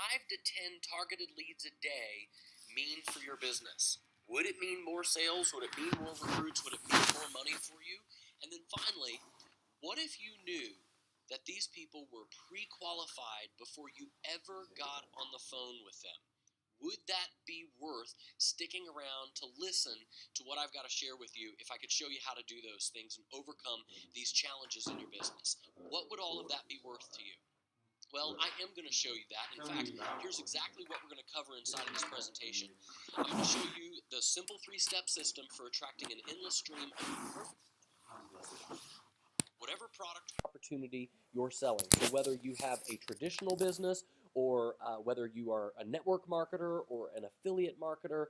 5 to 10 targeted leads a day mean for your business? Would it mean more sales? Would it mean more recruits? Would it mean more money for you? And then finally, what if you knew that these people were pre-qualified before you ever got on the phone with them? Would that be worth sticking around to listen to what I've got to share with you if I could show you how to do those things and overcome these challenges in your business? What would all of that be worth to you? Well, I am going to show you that. In fact, here's exactly what we're going to cover inside of this presentation. I'm going to show you the simple 3-step system for attracting an endless stream of whatever product opportunity you're selling. So whether you have a traditional business or whether you are a network marketer or an affiliate marketer,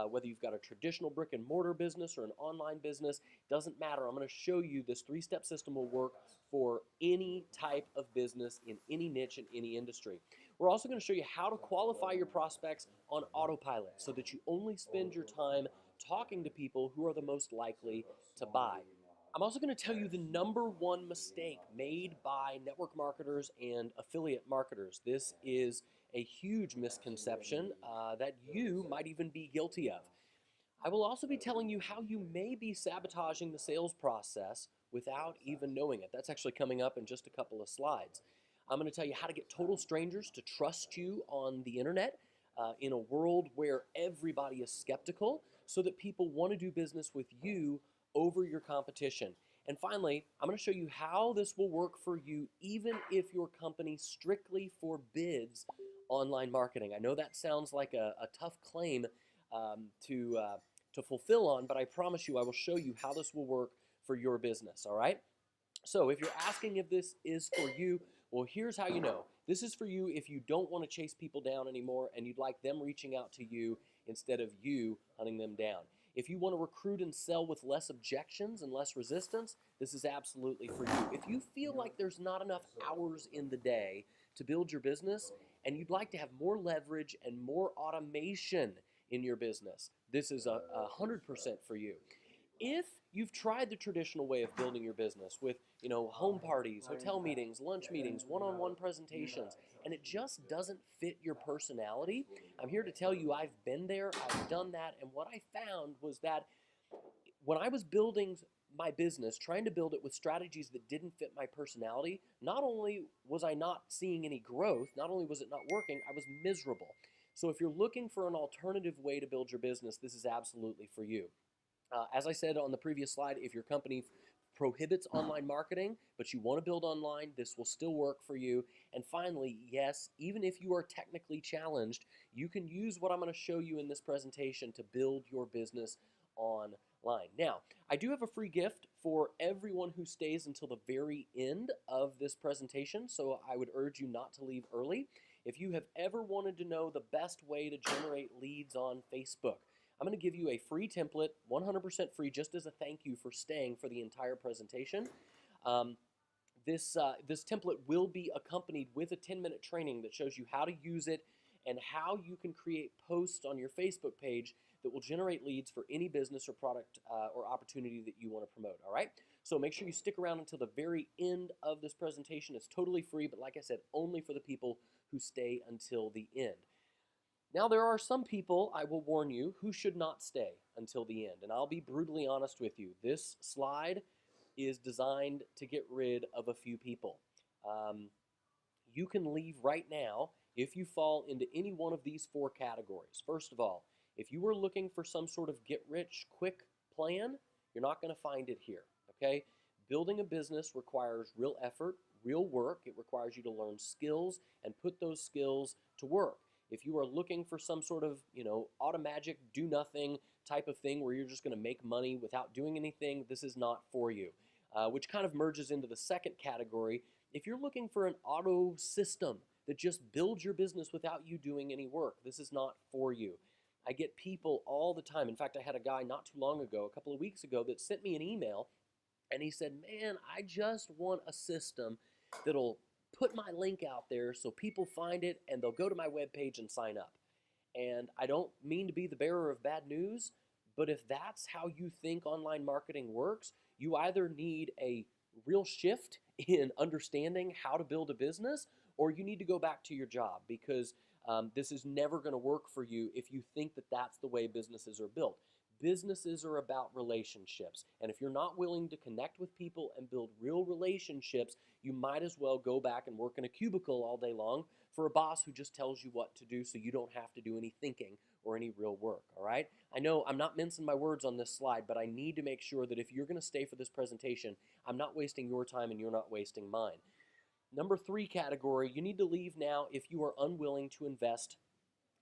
whether you've got a traditional brick and mortar business or an online business, doesn't matter. I'm going to show you this 3-step system will work for any type of business in any niche in any industry. We're also going to show you how to qualify your prospects on autopilot so that you only spend your time talking to people who are the most likely to buy. I'm also going to tell you the #1 mistake made by network marketers and affiliate marketers. This is a huge misconception that you might even be guilty of. I will also be telling you how you may be sabotaging the sales process without even knowing it. That's actually coming up in just a couple of slides. I'm going to tell you how to get total strangers to trust you on the internet in a world where everybody is skeptical so that people want to do business with you over your competition. And finally, I'm going to show you how this will work for you even if your company strictly forbids online marketing. I know that sounds like a tough claim to fulfill on, but I promise you I will show you how this will work for your business, all right? So if you're asking if this is for you, well, here's how you know. This is for you if you don't want to chase people down anymore and you'd like them reaching out to you instead of you hunting them down. If you want to recruit and sell with less objections and less resistance, this is absolutely for you. If you feel like there's not enough hours in the day to build your business and you'd like to have more leverage and more automation in your business, this is 100% for you. If you've tried the traditional way of building your business with, home parties, hotel meetings, lunch meetings, one-on-one presentations, and it just doesn't fit your personality, I'm here to tell you I've been there, I've done that, and what I found was that when I was building my business, trying to build it with strategies that didn't fit my personality, not only was I not seeing any growth, not only was it not working, I was miserable. So if you're looking for an alternative way to build your business, this is absolutely for you. As I said on the previous slide, if your company prohibits online marketing, but you want to build online, this will still work for you. And finally, yes, even if you are technically challenged, you can use what I'm going to show you in this presentation to build your business online. Now, I do have a free gift for everyone who stays until the very end of this presentation, so I would urge you not to leave early. If you have ever wanted to know the best way to generate leads on Facebook, I'm going to give you a free template, 100% free, just as a thank you for staying for the entire presentation. This template will be accompanied with a 10-minute training that shows you how to use it and how you can create posts on your Facebook page that will generate leads for any business or product or opportunity that you want to promote, all right? So make sure you stick around until the very end of this presentation. It's totally free, but like I said, only for the people who stay until the end. Now, there are some people, I will warn you, who should not stay until the end. And I'll be brutally honest with you. This slide is designed to get rid of a few people. You can leave right now if you fall into any one of these 4 categories. First of all, if you were looking for some sort of get-rich-quick plan, you're not going to find it here, okay? Building a business requires real effort, real work. It requires you to learn skills and put those skills to work. If you are looking for some sort of, automagic, do-nothing type of thing where you're just going to make money without doing anything, this is not for you, which kind of merges into the second category. If you're looking for an auto system that just builds your business without you doing any work, this is not for you. I get people all the time. In fact, I had a guy not too long ago, a couple of weeks ago, that sent me an email, and he said, man, I just want a system that'll put my link out there so people find it and they'll go to my webpage and sign up. And I don't mean to be the bearer of bad news, but if that's how you think online marketing works, you either need a real shift in understanding how to build a business, or you need to go back to your job because this is never going to work for you if you think that that's the way businesses are built. Businesses are about relationships. And if you're not willing to connect with people and build real relationships, you might as well go back and work in a cubicle all day long for a boss who just tells you what to do so you don't have to do any thinking or any real work, all right? I know I'm not mincing my words on this slide, but I need to make sure that if you're going to stay for this presentation, I'm not wasting your time and you're not wasting mine. Number 3 category, you need to leave now if you are unwilling to invest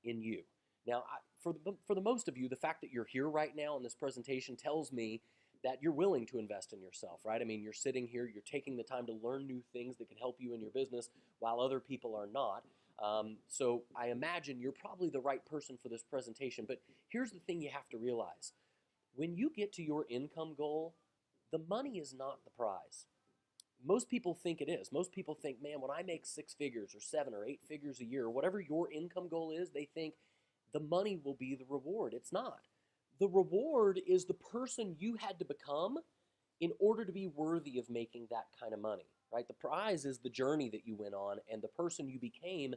in you. Now, for the most of you, the fact that you're here right now in this presentation tells me that you're willing to invest in yourself, right? I mean, you're sitting here, you're taking the time to learn new things that can help you in your business while other people are not. So I imagine you're probably the right person for this presentation. But here's the thing you have to realize. When you get to your income goal, the money is not the prize. Most people think it is. Most people think, man, when I make 6 figures or 7 or 8 figures a year, whatever your income goal is, they think the money will be the reward. It's not. The reward is the person you had to become in order to be worthy of making that kind of money, right? The prize is the journey that you went on and the person you became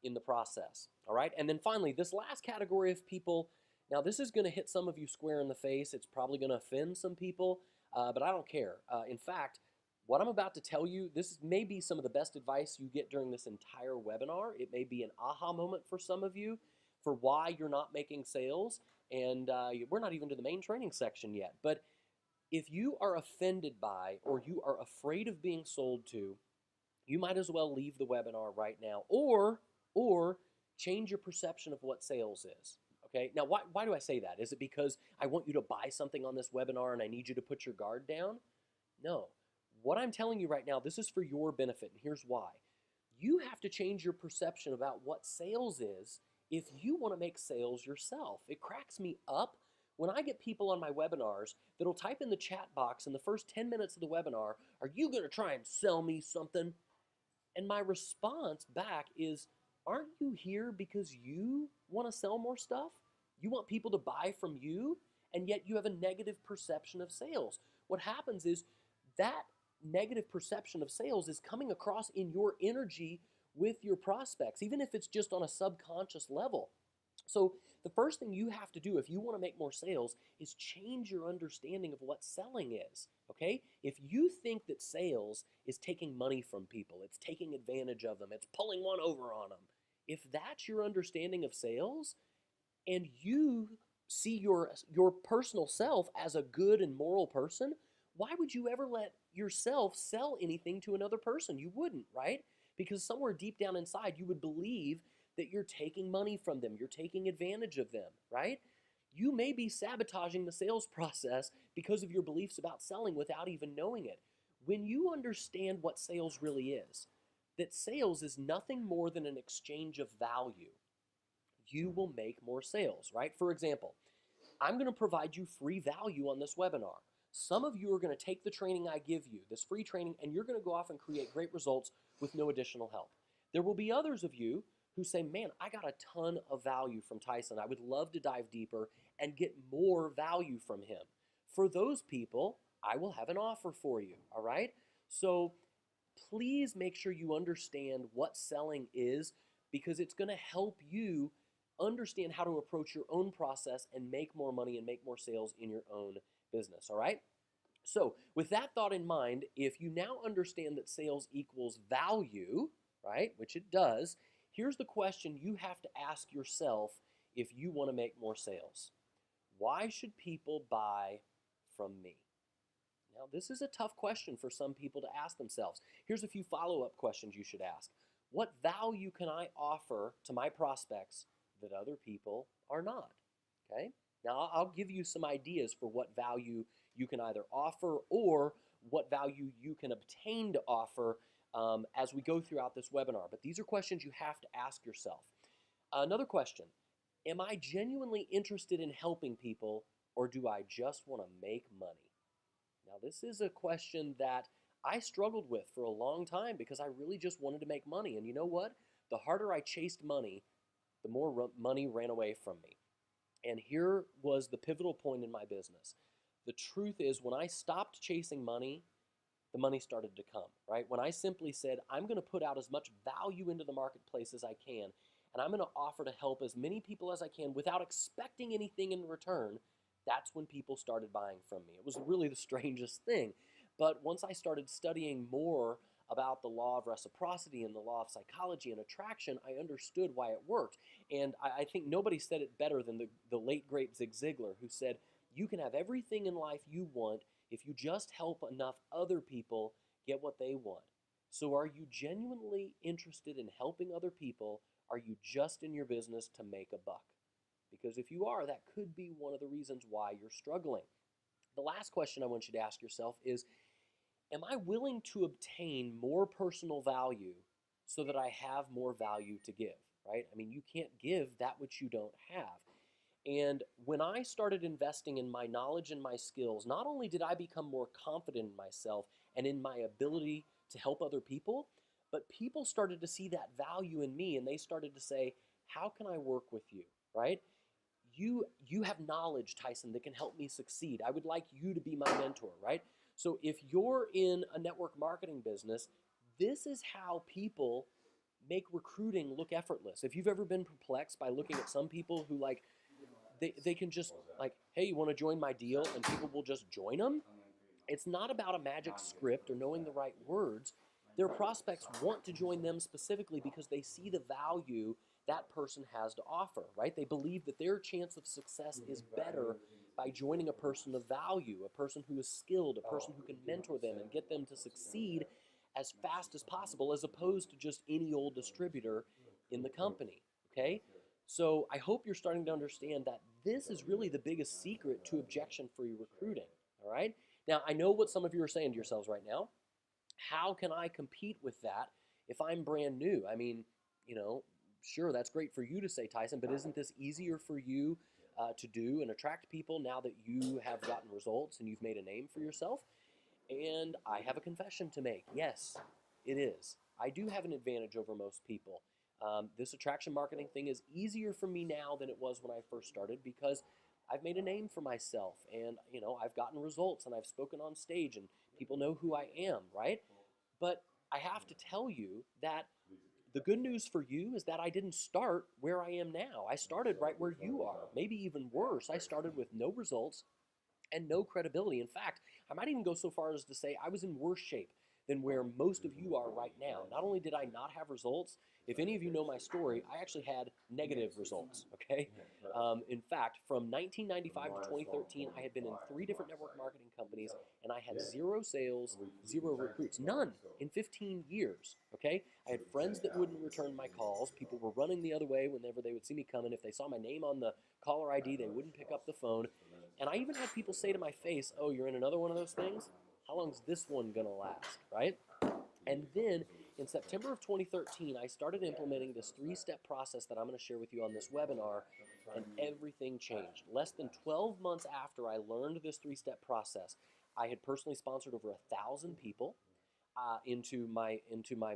in the process, all right? And then finally, this last category of people, now this is going to hit some of you square in the face. It's probably going to offend some people, but I don't care. In fact, what I'm about to tell you, this may be some of the best advice you get during this entire webinar. It may be an aha moment for some of you for why you're not making sales, and we're not even to the main training section yet. But if you are offended by or you are afraid of being sold to, you might as well leave the webinar right now or change your perception of what sales is. Okay, now why do I say that? Is it because I want you to buy something on this webinar and I need you to put your guard down? No. What I'm telling you right now, this is for your benefit, and here's why. You have to change your perception about what sales is if you want to make sales yourself. It cracks me up when I get people on my webinars that'll type in the chat box in the first 10 minutes of the webinar, "Are you going to try and sell me something?" And my response back is, aren't you here because you want to sell more stuff? You want people to buy from you, and yet you have a negative perception of sales. What happens is that negative perception of sales is coming across in your energy with your prospects, even if it's just on a subconscious level. So the first thing you have to do if you want to make more sales is change your understanding of what selling is, okay? If you think that sales is taking money from people, it's taking advantage of them, it's pulling one over on them, if that's your understanding of sales and you see your personal self as a good and moral person, why would you ever let yourself sell anything to another person? You wouldn't, right? Because somewhere deep down inside, you would believe that you're taking money from them, you're taking advantage of them, right? You may be sabotaging the sales process because of your beliefs about selling without even knowing it. When you understand what sales really is, that sales is nothing more than an exchange of value, you will make more sales, right? For example, I'm going to provide you free value on this webinar. Some of you are going to take the training I give you, this free training, and you're going to go off and create great results with no additional help. There will be others of you who say, man, I got a ton of value from Tyson. I would love to dive deeper and get more value from him. For those people, I will have an offer for you, all right? So please make sure you understand what selling is because it's going to help you understand how to approach your own process and make more money and make more sales in your own business, all right? So with that thought in mind, if you now understand that sales equals value, right, which it does, here's the question you have to ask yourself if you want to make more sales. Why should people buy from me? Now, this is a tough question for some people to ask themselves. Here's a few follow-up questions you should ask. What value can I offer to my prospects that other people are not? Okay? Now, I'll give you some ideas for what value you can either offer or what value you can obtain to offer as we go throughout this webinar. But these are questions you have to ask yourself. Another question, am I genuinely interested in helping people or do I just want to make money? Now, this is a question that I struggled with for a long time because I really just wanted to make money. And you know what? The harder I chased money, the more money ran away from me. And here was the pivotal point in my business. The truth is, when I stopped chasing money, the money started to come, right? When I simply said, I'm going to put out as much value into the marketplace as I can, and I'm going to offer to help as many people as I can without expecting anything in return, that's when people started buying from me. It was really the strangest thing. But once I started studying more about the law of reciprocity and the law of psychology and attraction, I understood why it worked. And I think nobody said it better than the late, great Zig Ziglar, who said, you can have everything in life you want if you just help enough other people get what they want. So are you genuinely interested in helping other people? Are you just in your business to make a buck? Because if you are, that could be one of the reasons why you're struggling. The last question I want you to ask yourself is, am I willing to obtain more personal value so that I have more value to give, right? I mean, you can't give that which you don't have. And when I started investing in my knowledge and my skills, not only did I become more confident in myself and in my ability to help other people, but people started to see that value in me and they started to say, how can I work with you, right? You have knowledge, Tyson, that can help me succeed. I would like you to be my mentor, right? So if you're in a network marketing business, this is how people make recruiting look effortless. If you've ever been perplexed by looking at some people who they can just like, hey, you want to join my deal? And people will just join them. It's not about a magic script or knowing the right words. Their prospects want to join them specifically because they see the value that person has to offer, right? They believe that their chance of success is better by joining a person of value, a person who is skilled, a person who can mentor them and get them to succeed as fast as possible, as opposed to just any old distributor in the company, okay? So I hope you're starting to understand that this is really the biggest secret to objection-free recruiting, all right? Now, I know what some of you are saying to yourselves right now. How can I compete with that if I'm brand new? I mean, sure, that's great for you to say, Tyson, but isn't this easier for you to do and attract people now that you have gotten results and you've made a name for yourself? And I have a confession to make. Yes, it is. I do have an advantage over most people. This attraction marketing thing is easier for me now than it was when I first started because I've made a name for myself and I've gotten results and I've spoken on stage and people know who I am, right? But I have to tell you that the good news for you is that I didn't start where I am now. I started right where you are, maybe even worse. I started with no results and no credibility. In fact, I might even go so far as to say I was in worse shape than where most of you are right now. Not only did I not have results, if any of you know my story, I actually had negative results, okay? In fact, from 1995 to 2013, I had been in 3 different network marketing companies, and I had 0 sales, 0 recruits, none in 15 years, okay? I had friends that wouldn't return my calls. People were running the other way whenever they would see me coming. If they saw my name on the caller ID, they wouldn't pick up the phone. And I even had people say to my face, oh, you're in another one of those things? How long's this one gonna last, right? And then in September of 2013, I started implementing this 3-step process that I'm gonna share with you on this webinar, and everything changed. Less than 12 months after I learned this 3-step process, I had personally sponsored over 1,000 people into my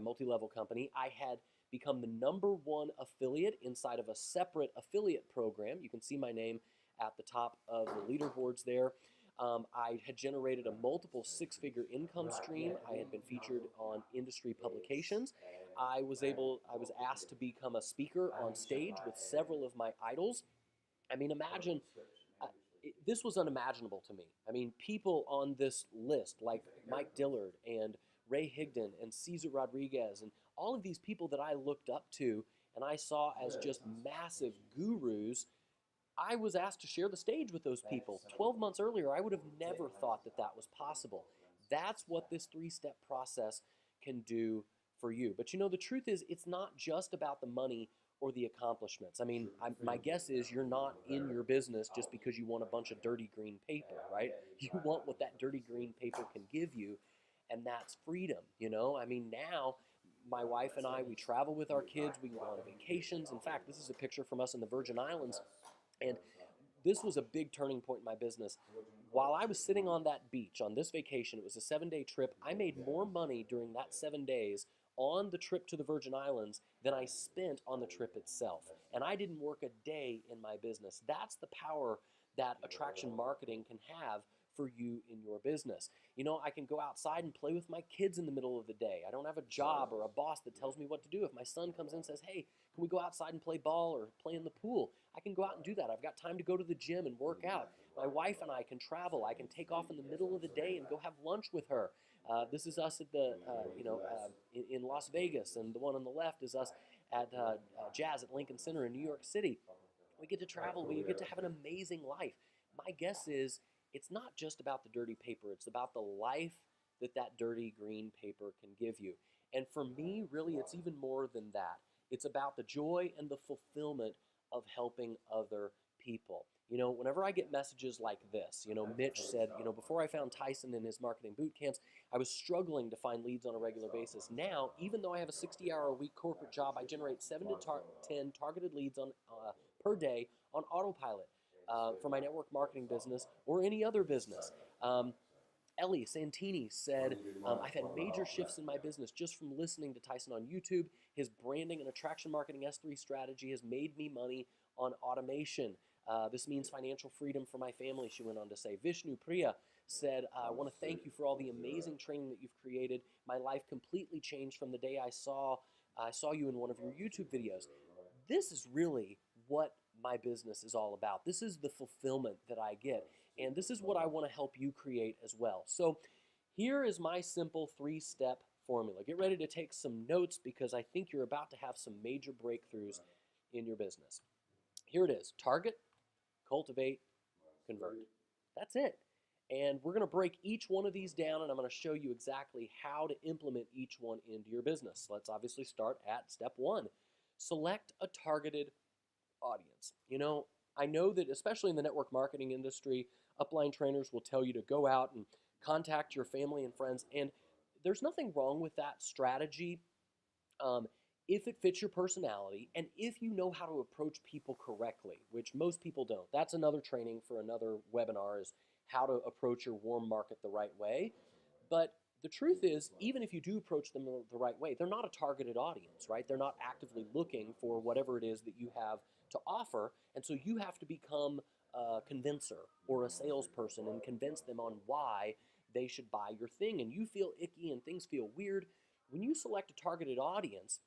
multi-level company. I had become the #1 affiliate inside of a separate affiliate program. You can see my name at the top of the leaderboards there. I had generated a multiple 6-figure income stream. I had been featured on industry publications. I was asked to become a speaker on stage with several of my idols. I mean, imagine, this was unimaginable to me. I mean, people on this list like Mike Dillard and Ray Higdon and Cesar Rodriguez and all of these people that I looked up to and I saw as just massive gurus, I was asked to share the stage with those people. 12 months earlier, I would have never thought that that was possible. That's what this 3-step process can do for you. But the truth is, it's not just about the money or the accomplishments. I mean, my guess is you're not in your business just because you want a bunch of dirty green paper, right? You want what that dirty green paper can give you, and that's freedom, I mean, now my wife and I, we travel with our kids, we go on vacations. In fact, this is a picture from us in the Virgin Islands. And this was a big turning point in my business. While I was sitting on that beach on this vacation, it was a 7-day trip, I made more money during that 7 days on the trip to the Virgin Islands than I spent on the trip itself. And I didn't work a day in my business. That's the power that attraction marketing can have for you in your business. You know, I can go outside and play with my kids in the middle of the day. I don't have a job or a boss that tells me what to do. If my son comes in and says, hey, can we go outside and play ball or play in the pool? I can go out and do that. I've got time to go to the gym and work out. My wife and I can travel. I can take off in the middle of the day and go have lunch with her. This is us at the, in Las Vegas, and the one on the left is us at Jazz at Lincoln Center in New York City. We get to travel. We get to have an amazing life. My guess is it's not just about the dirty paper. It's about the life that that dirty green paper can give you. And for me, really, it's even more than that. It's about the joy and the fulfillment of helping other people. You know, whenever I get messages like this, you know, Mitch said, you know, before I found Tyson in his marketing boot camps, I was struggling to find leads on a regular basis. Now, even though I have a 60-hour-a-week corporate job, I generate 7 to 10 targeted leads on per day on autopilot for my network marketing business or any other business. Ellie Santini said, I've had major shifts in my business just from listening to Tyson on YouTube. His branding and attraction marketing S3 strategy has made me money on automation. This means financial freedom for my family, she went on to say. Vishnu Priya said, I want to thank you for all the amazing training that you've created. My life completely changed from the day I saw you in one of your YouTube videos. This is really what my business is all about. This is the fulfillment that I get. And this is what I want to help you create as well. So here is my simple 3-step formula. Get ready to take some notes because I think you're about to have some major breakthroughs in your business. Here it is. Target, cultivate, convert. That's it. And we're going to break each one of these down, and I'm going to show you exactly how to implement each one into your business. Let's obviously start at step 1. Select a targeted audience. You know, I know that especially in the network marketing industry, upline trainers will tell you to go out and contact your family and friends, and there's nothing wrong with that strategy if it fits your personality and if you know how to approach people correctly, which most people don't. That's another training for another webinar, is how to approach your warm market the right way. But the truth is, even if you do approach them the right way, they're not a targeted audience, right? They're not actively looking for whatever it is that you have to offer, and so you have to become a convincer or a salesperson and convince them on why they should buy your thing. And you feel icky and things feel weird. When you select a targeted audience,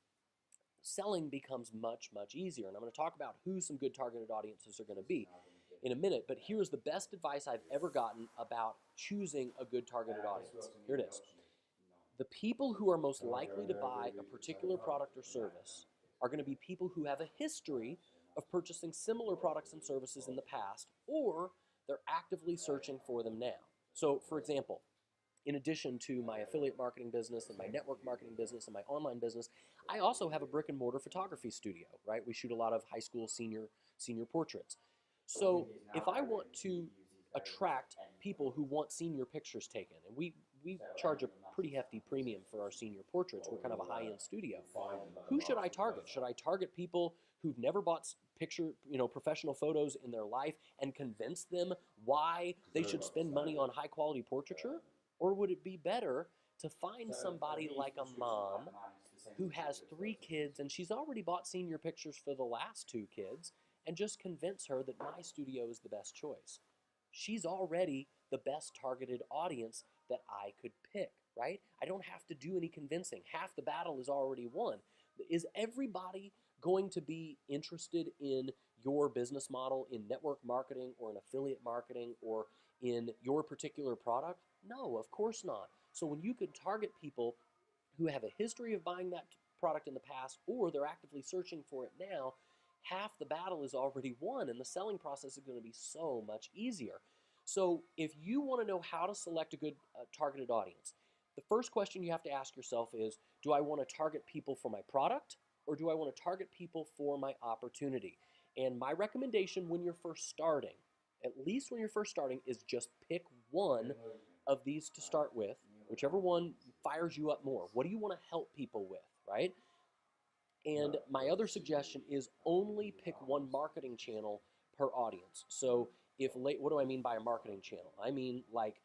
selling becomes much, much easier. And I'm going to talk about who some good targeted audiences are going to be in a minute, but here's the best advice I've ever gotten about choosing a good targeted audience. Here it is. The people who are most likely to buy a particular product or service are going to be people who have a history of purchasing similar products and services in the past, or they're actively searching for them now. So, for example, in addition to my affiliate marketing business and my network marketing business and my online business, I also have a brick and mortar photography studio, right? We shoot a lot of high school senior portraits. So if I want to attract people who want senior pictures taken, and we charge a pretty hefty premium for our senior portraits. We're kind of a high-end studio. Who should I target? Should I target people who've never bought professional photos in their life and convince them why they should spend money on high-quality portraiture? Or would it be better to find somebody like a mom who has 3 kids and she's already bought senior pictures for the last 2 kids and just convince her that my studio is the best choice? She's already the best targeted audience that I could pick, right? I don't have to do any convincing. Half the battle is already won. Is everybody going to be interested in your business model, in network marketing or in affiliate marketing or in your particular product? No, of course not. So when you could target people who have a history of buying that product in the past or they're actively searching for it now, half the battle is already won and the selling process is going to be so much easier. So if you want to know how to select a good targeted audience, the first question you have to ask yourself is, do I want to target people for my product or do I want to target people for my opportunity? And my recommendation when you're first starting, at least when you're first starting, is just pick one of these to start with, whichever one fires you up more. What do you want to help people with, right? And my other suggestion is only pick one marketing channel per audience. So what do I mean by a marketing channel? I mean, like,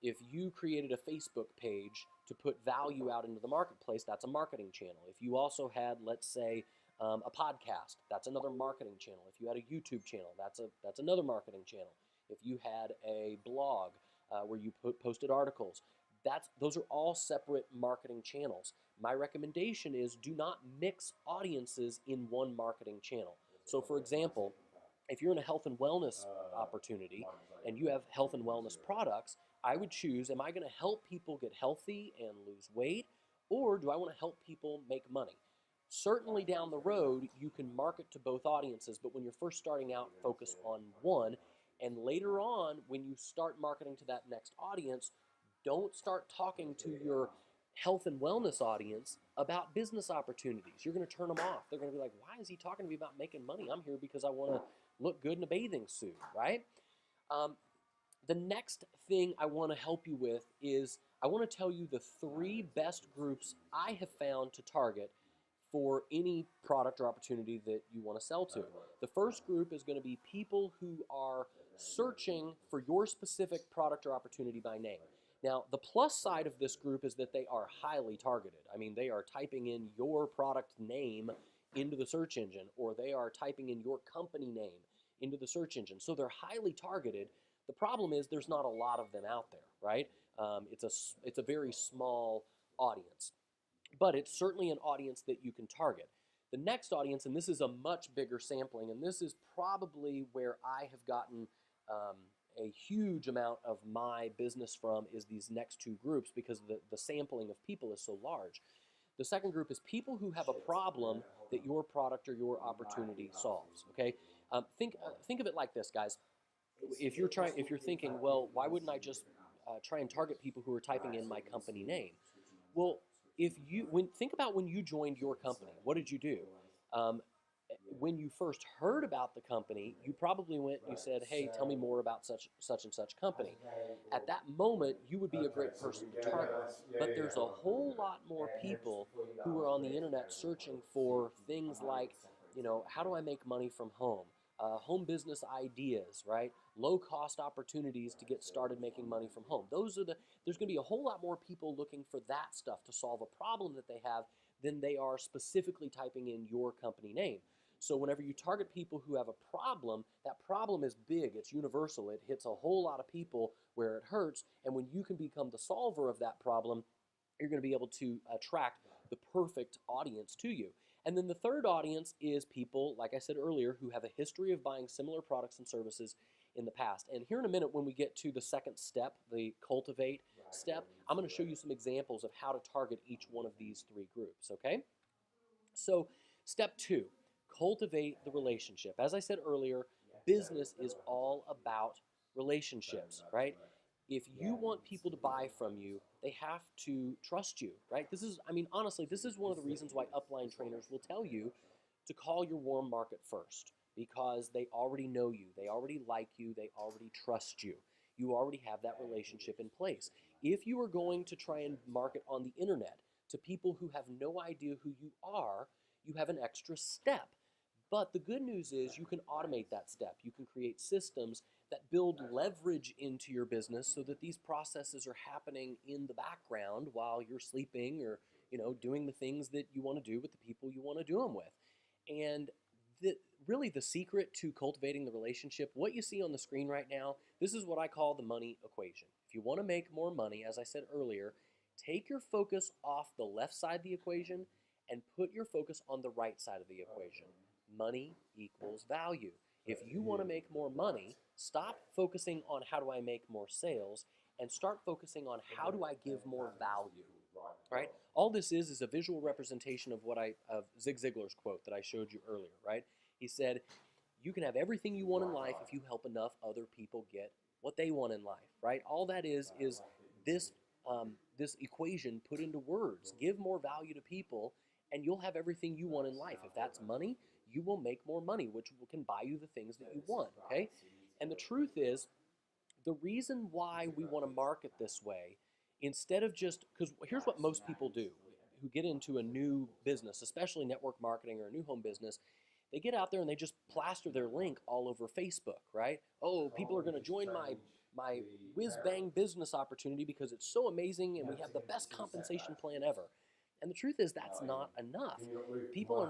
if you created a Facebook page to put value out into the marketplace, that's a marketing channel. If you also had, let's say, a podcast, that's another marketing channel. If you had a YouTube channel, that's another marketing channel. If you had a blog, where you posted articles. Those are all separate marketing channels. My recommendation is do not mix audiences in one marketing channel. So, for example, if you're in a health and wellness opportunity and you have health and wellness products, I would choose, am I going to help people get healthy and lose weight, or do I want to help people make money? Certainly down the road, you can market to both audiences, but when you're first starting out, focus on one. And later on, when you start marketing to that next audience, don't start talking to your health and wellness audience about business opportunities. You're going to turn them off. They're going to be like, why is he talking to me about making money? I'm here because I want to look good in a bathing suit, right? The next thing I want to help you with is I want to tell you the 3 best groups I have found to target for any product or opportunity that you want to sell to. The first group is going to be people who are searching for your specific product or opportunity by name. Now, the plus side of this group is that they are highly targeted. I mean, they are typing in your product name into the search engine, or they are typing in your company name into the search engine. So they're highly targeted. The problem is there's not a lot of them out there, right? It's a very small audience, but it's certainly an audience that you can target. The next audience, and this is a much bigger sampling, and this is probably where I have gotten a huge amount of my business from, is these next 2 groups, because the sampling of people is so large. The second group is people who have a problem that your product or your opportunity solves. Okay, think of it like this, guys. If you're thinking, well, why wouldn't I just try and target people who are typing in my company name? Well, think about when you joined your company, what did you do? When you first heard about the company, you probably went and you said, hey, tell me more about such and such company. At that moment, you would be a great person to target. But there's a whole lot more people who are on the internet searching for things like, how do I make money from home? Home business ideas, right? Low-cost opportunities to get started making money from home. There's going to be a whole lot more people looking for that stuff to solve a problem that they have than they are specifically typing in your company name. So whenever you target people who have a problem, that problem is big, it's universal, it hits a whole lot of people where it hurts, and when you can become the solver of that problem, you're going to be able to attract the perfect audience to you. And then the third audience is people, like I said earlier, who have a history of buying similar products and services in the past. And here in a minute, when we get to the second step, the cultivate step, I'm going to show you some examples of how to target each one of these 3 groups, okay? So step 2, cultivate the relationship. As I said earlier, business is all about relationships, right? If you want people to buy from you, they have to trust you, right? Honestly, this is one of the reasons why upline trainers will tell you to call your warm market first, because they already know you, they already like you, they already trust you. You already have that relationship in place. If you are going to try and market on the internet to people who have no idea who you are, you have an extra step. But the good news is you can automate that step. You can create systems that build leverage into your business so that these processes are happening in the background while you're sleeping or doing the things that you want to do with the people you want to do them with. And really the secret to cultivating the relationship, what you see on the screen right now, this is what I call the money equation. If you want to make more money, as I said earlier, take your focus off the left side of the equation and put your focus on the right side of the equation. Money equals value. If you want to make more money, stop focusing on how do I make more sales and start focusing on how do I give more value, right? All this is a visual representation of Zig Ziglar's quote that I showed you earlier, right? He said, you can have everything you want in life if you help enough other people get what they want in life, right? All that is this equation put into words. Give more value to people and you'll have everything you want in life. If that's money, you will make more money, which can buy you the things that you want, okay? And the truth is, the reason why we want to market this way, instead of just, because here's what most people do who get into a new business, especially network marketing or a new home business, they get out there and they just plaster their link all over Facebook, right? Oh, people are going to join my whiz-bang business opportunity because it's so amazing and we have the best compensation plan ever. And the truth is that's not enough. People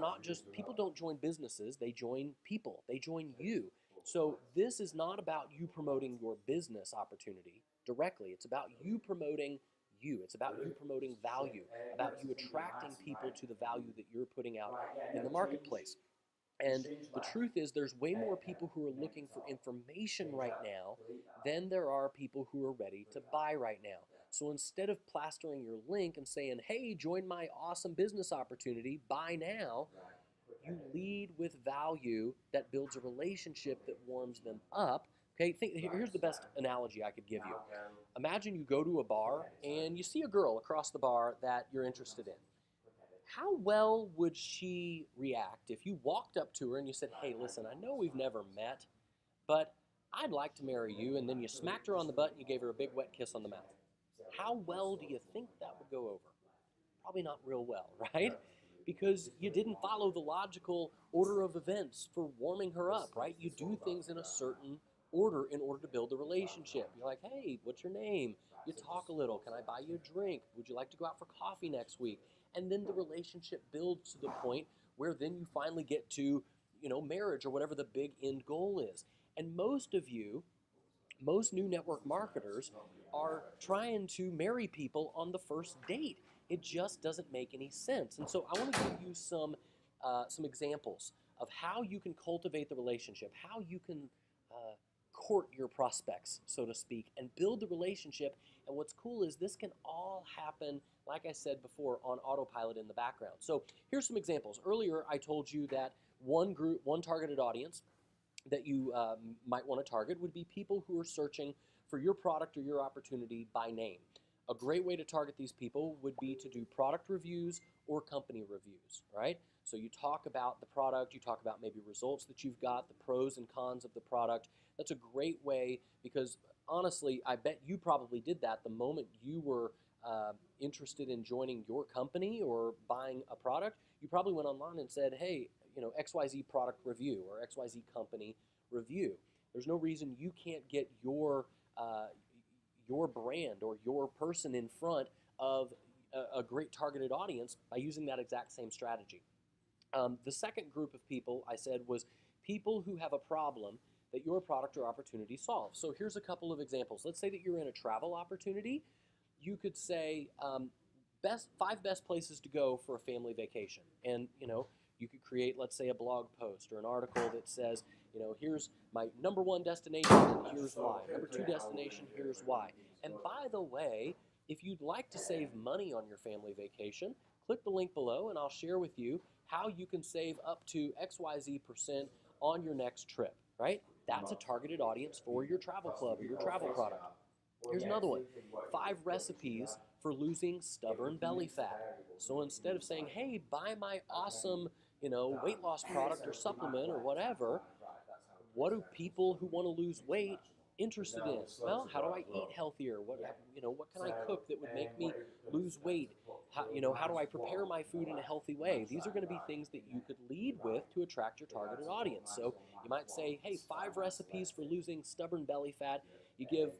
don't join businesses, they join people. They join you. So this is not about you promoting your business opportunity directly. It's about you promoting you. It's about you promoting value, about you attracting people to the value that you're putting out in the marketplace. And the truth is, there's way more people who are looking for information right now than there are people who are ready to buy right now. So instead of plastering your link and saying, hey, join my awesome business opportunity, buy now, you lead with value that builds a relationship that warms them up. Okay, here's the best analogy I could give you. Imagine you go to a bar and you see a girl across the bar that you're interested in. How well would she react if you walked up to her and you said, hey, listen, I know we've never met, but I'd like to marry you, and then you smacked her on the butt and you gave her a big wet kiss on the mouth? How well do you think that would go over? Probably not real well, right? Because you didn't follow the logical order of events for warming her up, right? You do things in a certain order in order to build a relationship. You're like, hey, what's your name? You talk a little. Can I buy you a drink? Would you like to go out for coffee next week? And then the relationship builds to the point where then you finally get to, marriage or whatever the big end goal is. And most new network marketers are trying to marry people on the first date. It just doesn't make any sense. And so I want to give you some examples of how you can cultivate the relationship, how you can court your prospects, so to speak, and build the relationship. And what's cool is this can all happen, like I said before, on autopilot in the background. So here's some examples. Earlier, I told you that one targeted audience that you might want to target would be people who are searching for your product or your opportunity by name. A great way to target these people would be to do product reviews or company reviews, right? So you talk about the product, you talk about maybe results that you've got, the pros and cons of the product. That's a great way because honestly, I bet you probably did that the moment you were interested in joining your company or buying a product. You probably went online and said, hey, XYZ product review or XYZ company review. There's no reason you can't get your brand or your person in front of a great targeted audience by using that exact same strategy. The second group of people I said was people who have a problem that your product or opportunity solves. So here's a couple of examples. Let's say that you're in a travel opportunity. You could say 5 best places to go for a family vacation. And, you could create, let's say, a blog post or an article that says, here's my number 1 destination and here's why. Number 2 destination, here's why. And by the way, if you'd like to save money on your family vacation, click the link below and I'll share with you how you can save up to XYZ% on your next trip, right? That's a targeted audience for your travel club or your travel product. Here's another one, 5 recipes for losing stubborn belly fat. So instead of saying, hey, buy my awesome, weight loss product or supplement or whatever, what do people who want to lose weight interested in? Well, how do I eat healthier? What can I cook that would make me lose weight? How do I prepare my food in a healthy way? These are going to be things that you could lead with to attract your targeted audience. So you might say, hey, 5 recipes for losing stubborn belly fat. You give,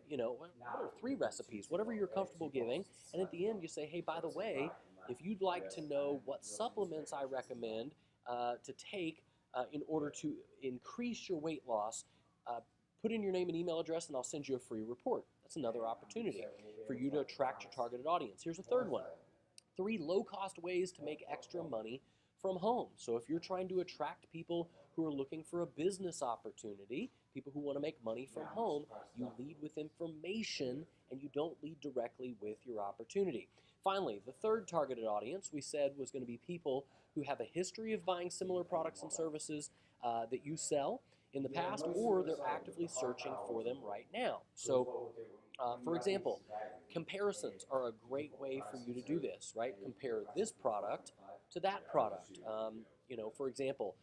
3 recipes, whatever you're comfortable giving. And at the end, you say, hey, by the way, if you'd like to know what supplements I recommend to take in order to increase your weight loss, put in your name and email address and I'll send you a free report. That's another opportunity for you to attract your targeted audience. Here's a third one. 3 low-cost ways to make extra money from home. So if you're trying to attract people who are looking for a business opportunity, people who want to make money from home, you lead with information and you don't lead directly with your opportunity. Finally, the third targeted audience we said was going to be people who have a history of buying similar products and services that you sell in the past, or they're actively searching for them right now. So, for example, comparisons are a great way for you to do this, right? Compare this product to that product. For example,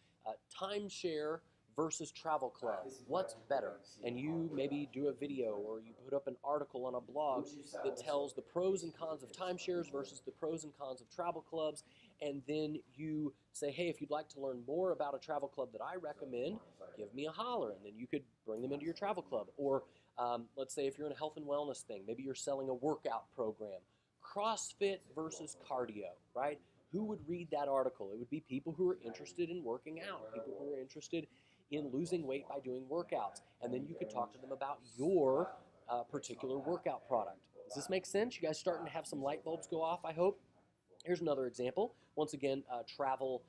timeshare versus travel club. What's better? And you maybe do a video or you put up an article on a blog that tells the pros and cons of timeshares versus the pros and cons of travel clubs. And then you say, hey, if you'd like to learn more about a travel club that I recommend, give me a holler. And then you could bring them into your travel club. Or let's say if you're in a health and wellness thing, maybe you're selling a workout program. CrossFit versus cardio, right? Who would read that article? It would be people who are interested in working out, people who are interested in losing weight by doing workouts. And then you could talk to them about your particular workout product. Does this make sense? You guys starting to have some light bulbs go off, I hope? Here's another example. Once again, travel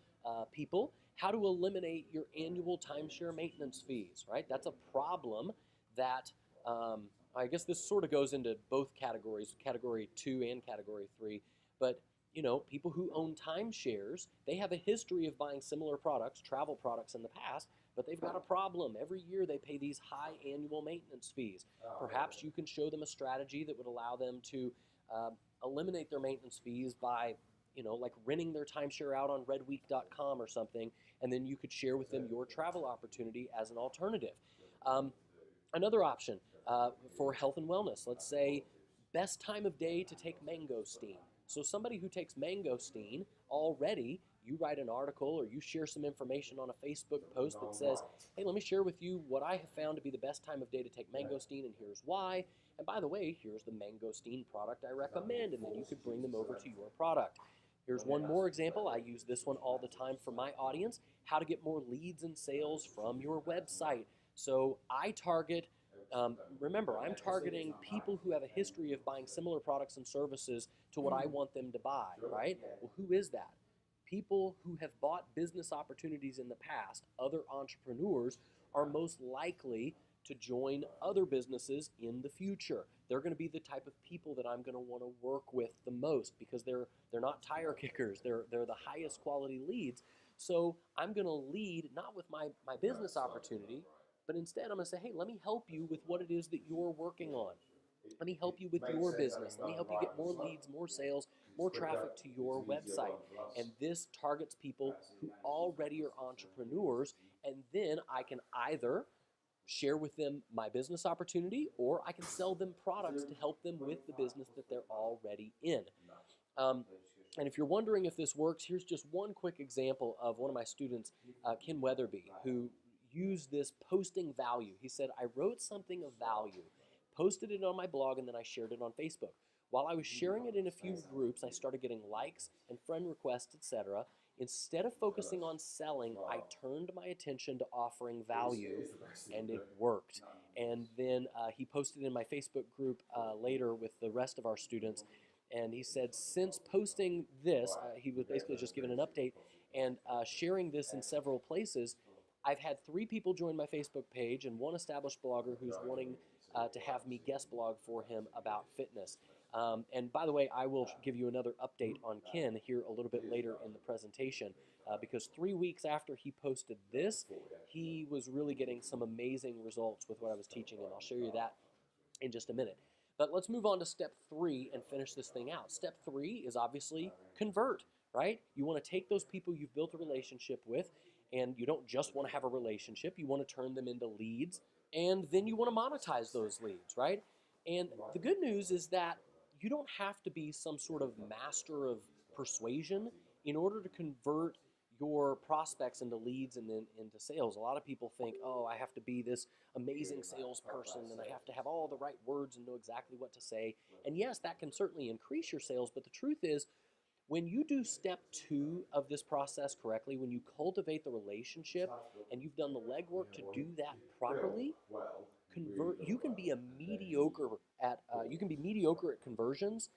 people. How to eliminate your annual timeshare maintenance fees, right? That's a problem that I guess this sort of goes into both categories, category 2 and category 3. But people who own timeshares, they have a history of buying similar products, travel products in the past, but they've got a problem. Every year they pay these high annual maintenance fees. Perhaps you can show them a strategy that would allow them to eliminate their maintenance fees by, like renting their timeshare out on redweek.com or something, and then you could share with them your travel opportunity as an alternative. Another option for health and wellness, let's say best time of day to take mangosteen. So somebody who takes mangosteen already, you write an article or you share some information on a Facebook post that says, hey, let me share with you what I have found to be the best time of day to take mangosteen, and here's why. And by the way, here's the mangosteen product I recommend, and then you could bring them over to your product. Here's one more example. I use this one all the time for my audience, how to get more leads and sales from your website. So I target, remember, I'm targeting people who have a history of buying similar products and services to what I want them to buy, right? Well, who is that? People who have bought business opportunities in the past, other entrepreneurs, are most likely to join other businesses in the future. They're going to be the type of people that I'm going to want to work with the most because they're not tire kickers. They're the highest quality leads. So I'm going to lead not with my business opportunity, but instead I'm going to say, hey, let me help you with what it is that you're working on. Let me help you with your business. Let me help you get more leads, more sales, more traffic to your website. And this targets people who already are entrepreneurs, and then I can either share with them my business opportunity, or I can sell them products to help them with the business that they're already in. And if you're wondering if this works, here's just one quick example of one of my students, Ken Weatherby, who used this posting value. He said, I wrote something of value, posted it on my blog, and then I shared it on Facebook. While I was sharing it in a few groups, I started getting likes and friend requests, etc. Instead of focusing on selling, I turned my attention to offering value, and it worked. And then he posted in my Facebook group later with the rest of our students, and he said, since posting this, he was basically just giving an update and sharing this in several places, I've had 3 people join my Facebook page and one established blogger who's wanting to have me guest blog for him about fitness. And by the way, I will give you another update on Ken here a little bit later in the presentation because 3 weeks after he posted this, he was really getting some amazing results with what I was teaching, and I'll show you that in just a minute. But let's move on to step 3 and finish this thing out. Step 3 is obviously convert, right? You want to take those people you've built a relationship with, and you don't just want to have a relationship. You want to turn them into leads, and then you want to monetize those leads, right? And the good news is that you don't have to be some sort of master of persuasion in order to convert your prospects into leads and then into sales. A lot of people think, oh, I have to be this amazing salesperson and I have to have all the right words and know exactly what to say. And yes, that can certainly increase your sales, but the truth is, when you do step 2 of this process correctly, when you cultivate the relationship and you've done the legwork to do that properly, you can be mediocre at conversions,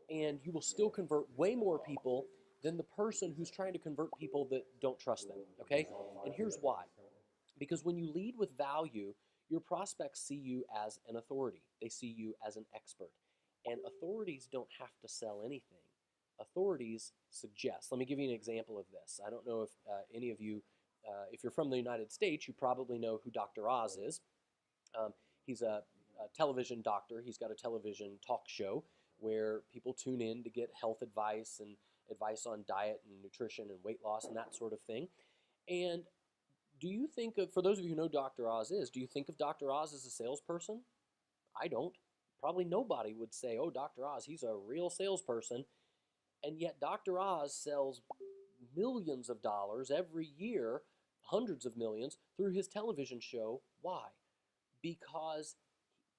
and you will still convert way more people than the person who's trying to convert people that don't trust them, okay? And here's why. Because when you lead with value, your prospects see you as an authority. They see you as an expert. And authorities don't have to sell anything. Authorities suggest. Let me give you an example of this. I don't know if any of you, if you're from the United States, you probably know who Dr. Oz is. He's a television doctor. He's got a television talk show where people tune in to get health advice and advice on diet and nutrition and weight loss and that sort of thing. And do you think of, for those of you who know who Dr. Oz is, do you think of Dr. Oz as a salesperson? I don't. Probably nobody would say, oh, Dr. Oz, he's a real salesperson. And yet Dr. Oz sells millions of dollars every year, hundreds of millions, through his television show. Why? Because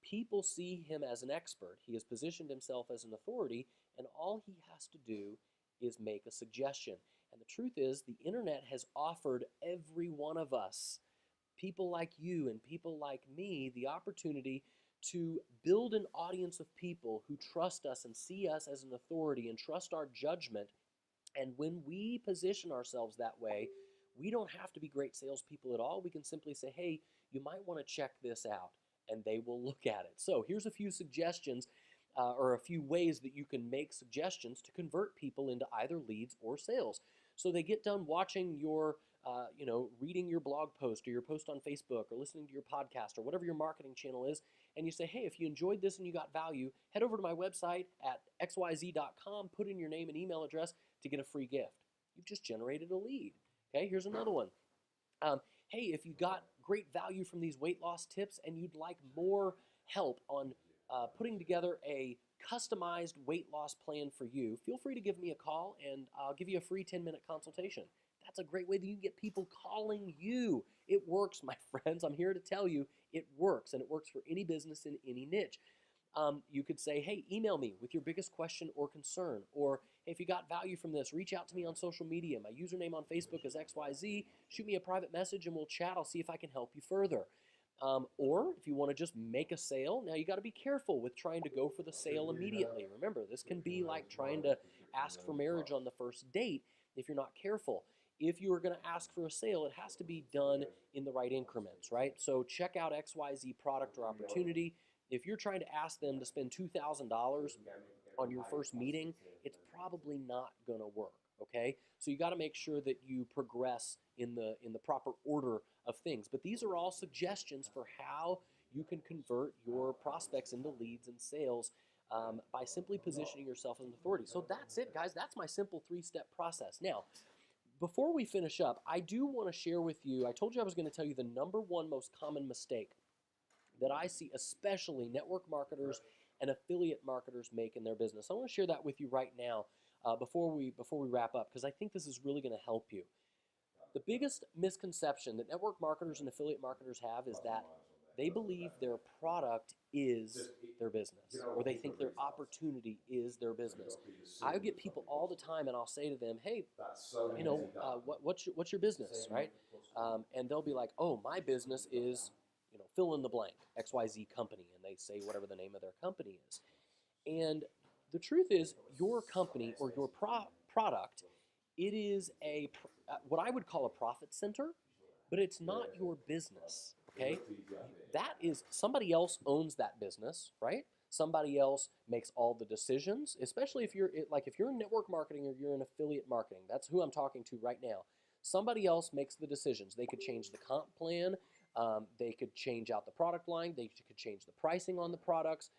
people see him as an expert. He has positioned himself as an authority, and all he has to do is make a suggestion. And the truth is, the internet has offered every one of us people like you and people like me the opportunity to build an audience of people who trust us and see us as an authority and trust our judgment. And when we position ourselves that way, we don't have to be great salespeople at all. We can simply say, hey, you might want to check this out, and they will look at it. So here's a few suggestions or a few ways that you can make suggestions to convert people into either leads or sales. So they get done watching your, reading your blog post or your post on Facebook or listening to your podcast or whatever your marketing channel is, and you say, hey, if you enjoyed this and you got value, head over to my website at xyz.com, put in your name and email address to get a free gift. You've just generated a lead. Okay, here's another one. Hey, if you got great value from these weight loss tips and you'd like more help on putting together a customized weight loss plan for you, feel free to give me a call and I'll give you a free 10-minute consultation. That's a great way that you can get people calling you. It works, my friends. I'm here to tell you it works, and it works for any business in any niche. You could say, hey, email me with your biggest question or concern. Or, hey, if you got value from this, reach out to me on social media. My username on Facebook is XYZ. Shoot me a private message and we'll chat. I'll see if I can help you further. Or if you want to just make a sale, now you got to be careful with trying to go for the sale immediately. Remember, this can be like trying to ask for marriage on the first date if you're not careful. If you are going to ask for a sale, it has to be done in the right increments, right? So check out XYZ product or opportunity. If you're trying to ask them to spend $2,000 on your first meeting, it's probably not going to work, okay? So you got to make sure that you progress in the proper order of things. But these are all suggestions for how you can convert your prospects into leads and sales by simply positioning yourself as an authority. So that's it, guys. That's my simple 3-step process. Now, before we finish up, I do want to share with you, I told you I was going to tell you the number one most common mistake that I see especially network marketers and affiliate marketers make in their business. I want to share that with you right now before we wrap up, because I think this is really going to help you. The biggest misconception that network marketers and affiliate marketers have is that they believe their product is their business, or they think their opportunity is their business. I get people all the time, and I'll say to them, hey, what's your business, right? And they'll be like, oh, my business is, fill in the blank, XYZ company, and they say whatever the name of their company is. And the truth is, your company or your product, it is what I would call a profit center, but it's not your business, okay? That is, somebody else owns that business, right? Somebody else makes all the decisions, especially if you're in network marketing or you're in affiliate marketing. That's who I'm talking to right now. Somebody else makes the decisions. They could change the comp plan. They could change out the product line. They could change the pricing on the products.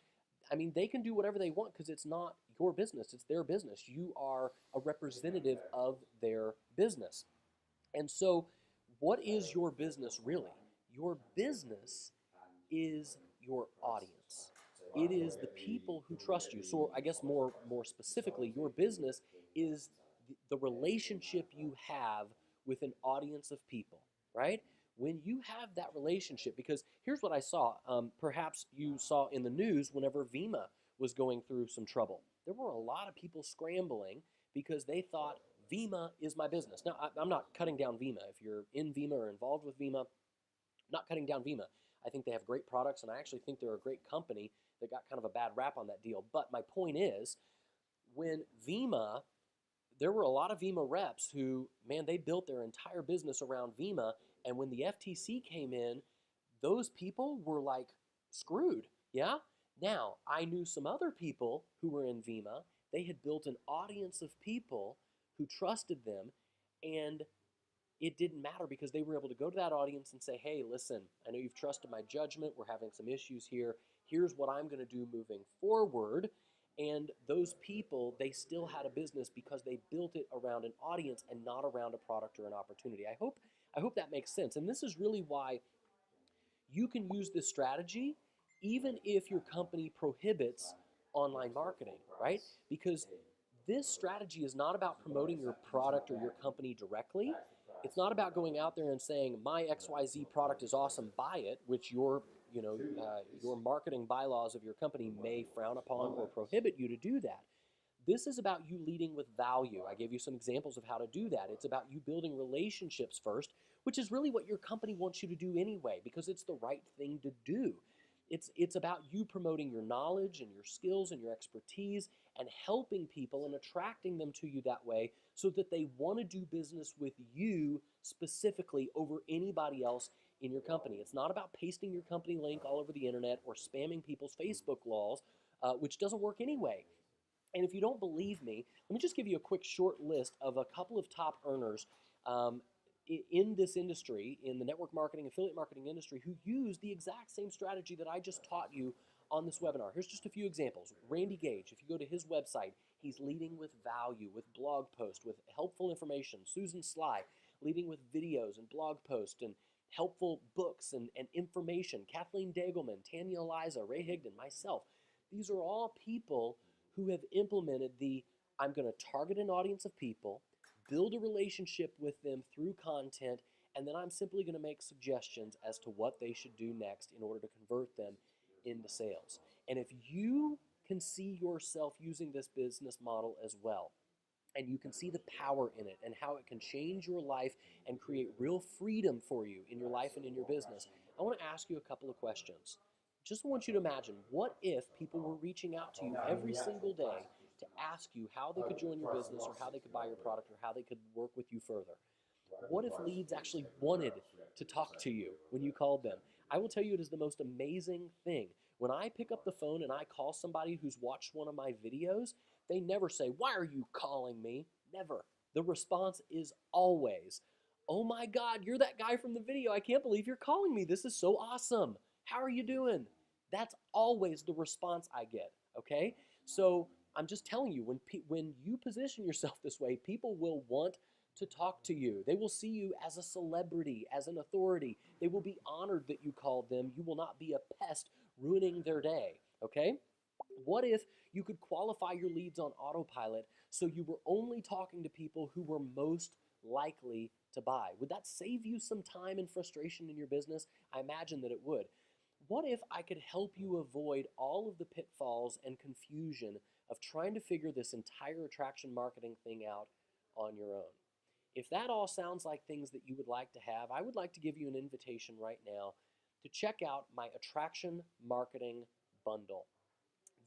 I mean, they can do whatever they want because it's not your business. It's their business. You are a representative of their business. And so what is your business really? Your business is your audience. It is the people who trust you. So I guess more specifically, your business is the relationship you have with an audience of people, right? When you have that relationship, because here's what I saw. Perhaps you saw in the news whenever Vemma was going through some trouble. There were a lot of people scrambling because they thought Vemma is my business. Now, I'm not cutting down Vemma. If you're in Vemma or involved with Vemma, I'm not cutting down Vemma. I think they have great products, and I actually think they're a great company that got kind of a bad rap on that deal. But my point is, when Vemma, there were a lot of Vemma reps who, man, they built their entire business around Vemma, and when the FTC came in, those people were like screwed, yeah? Now, I knew some other people who were in Vemma. They had built an audience of people who trusted them, and it didn't matter because they were able to go to that audience and say, hey, listen, I know you've trusted my judgment. We're having some issues here. Here's what I'm going to do moving forward. And those people, they still had a business because they built it around an audience and not around a product or an opportunity. I hope that makes sense. And this is really why you can use this strategy even if your company prohibits online marketing, right? Because this strategy is not about promoting your product or your company directly. It's not about going out there and saying, my XYZ product is awesome, buy it, which your marketing bylaws of your company may frown upon or prohibit you to do that. This is about you leading with value. I gave you some examples of how to do that. It's about you building relationships first which is really what your company wants you to do anyway, because it's the right thing to do. It's about you promoting your knowledge and your skills and your expertise and helping people and attracting them to you that way so that they want to do business with you specifically over anybody else in your company. It's not about pasting your company link all over the internet or spamming people's Facebook walls, which doesn't work anyway. And if you don't believe me, let me just give you a quick short list of a couple of top earners um, in this industry, in the network marketing, affiliate marketing industry, who use the exact same strategy that I just taught you on this webinar. Here's just a few examples. Randy Gage, if you go to his website, he's leading with value, with blog posts, with helpful information. Susan Sly, leading with videos and blog posts and helpful books and information. Kathleen Dagelman, Tanya Eliza, Ray Higdon, myself. These are all people who have implemented the I'm going to target an audience of people, build a relationship with them through content, and then I'm simply going to make suggestions as to what they should do next in order to convert them into sales. And if you can see yourself using this business model as well, and you can see the power in it and how it can change your life and create real freedom for you in your life and in your business, I want to ask you a couple of questions. Just want you to imagine, what if people were reaching out to you every single day to ask you how they could join your business or how they could buy your product or how they could work with you further? What if leads actually wanted to talk to you when you called them? I will tell you, it is the most amazing thing. When I pick up the phone and I call somebody who's watched one of my videos, they never say, "Why are you calling me?" Never. The response is always, "Oh my God, you're that guy from the video. I can't believe you're calling me. This is so awesome. How are you doing?" That's always the response I get, okay? So I'm just telling you, when you position yourself this way, people will want to talk to you. They will see you as a celebrity, as an authority. They will be honored that you called them. You will not be a pest ruining their day, okay? What if you could qualify your leads on autopilot so you were only talking to people who were most likely to buy? Would that save you some time and frustration in your business? I imagine that it would. What if I could help you avoid all of the pitfalls and confusion of trying to figure this entire attraction marketing thing out on your own? If that all sounds like things that you would like to have, I would like to give you an invitation right now to check out my Attraction Marketing Bundle.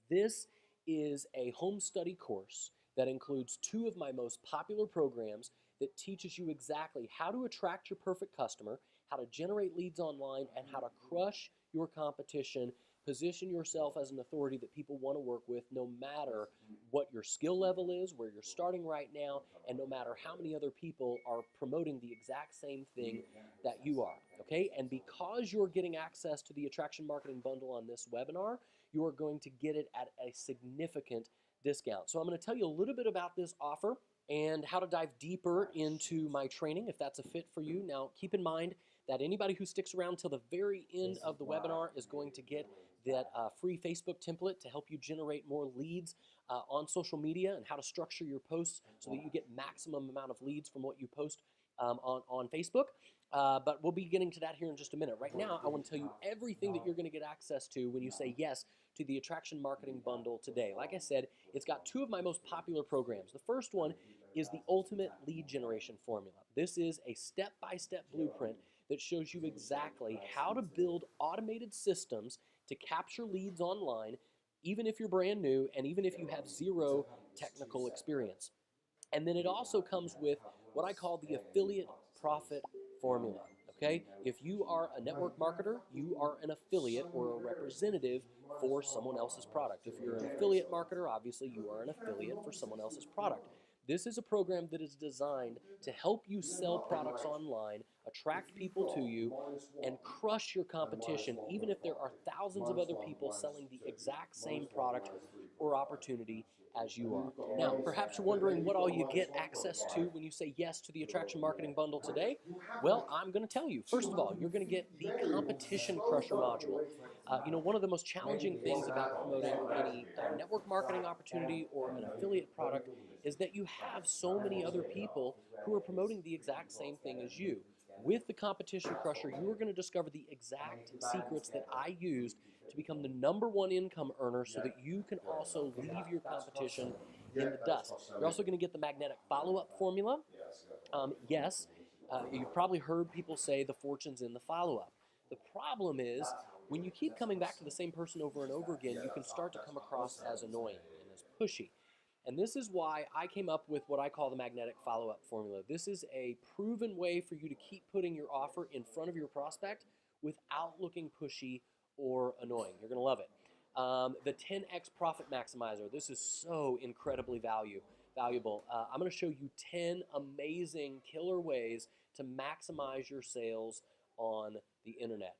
This is a home study course that includes two of my most popular programs that teaches you exactly how to attract your perfect customer, how to generate leads online, and how to crush your competition. Position yourself as an authority that people want to work with no matter what your skill level is, where you're starting right now, and no matter how many other people are promoting the exact same thing that you are, okay? And because you're getting access to the Attraction Marketing Bundle on this webinar, you are going to get it at a significant discount. So I'm going to tell you a little bit about this offer and how to dive deeper into my training if that's a fit for you. Now, keep in mind that anybody who sticks around till the very end of the webinar is going to get that free Facebook template to help you generate more leads on social media and how to structure your posts so that you get maximum amount of leads from what you post on Facebook. But we'll be getting to that here in just a minute. Right now, I want to tell you everything that you're going to get access to when you say yes to the Attraction Marketing Bundle today. Like I said, it's got two of my most popular programs. The first one is the Ultimate Lead Generation Formula. This is a step-by-step blueprint that shows you exactly how to build automated systems to capture leads online, even if you're brand new and even if you have zero technical experience. And then it also comes with what I call the affiliate profit formula. Okay? If you are a network marketer, you are an affiliate or a representative for someone else's product. If you're an affiliate marketer, obviously you are an affiliate for someone else's product. This is a program that is designed to help you sell products online, attract people to you, and crush your competition, even if there are thousands of other people selling the exact same product or opportunity as you are. Now, perhaps you're wondering what all you get access to when you say yes to the Attraction Marketing Bundle today. Well, I'm going to tell you. First of all, you're going to get the Competition Crusher module. One of the most challenging things about promoting any network marketing opportunity or an affiliate product is that you have so many other people who are promoting the exact same thing as you. With the Competition Crusher, you are going to discover the exact secrets that I used to become the #1 income earner so that you can also leave your competition in the dust. You're also going to get the magnetic follow-up formula. Yes, You've probably heard people say the fortune's in the follow-up. The problem is when you keep coming back to the same person over and over again, you can start to come across as annoying and as pushy. And this is why I came up with what I call the magnetic follow-up formula. This is a proven way for you to keep putting your offer in front of your prospect without looking pushy or annoying. You're going to love it. The 10x profit maximizer. This is so incredibly valuable. I'm going to show you 10 amazing killer ways to maximize your sales on the internet.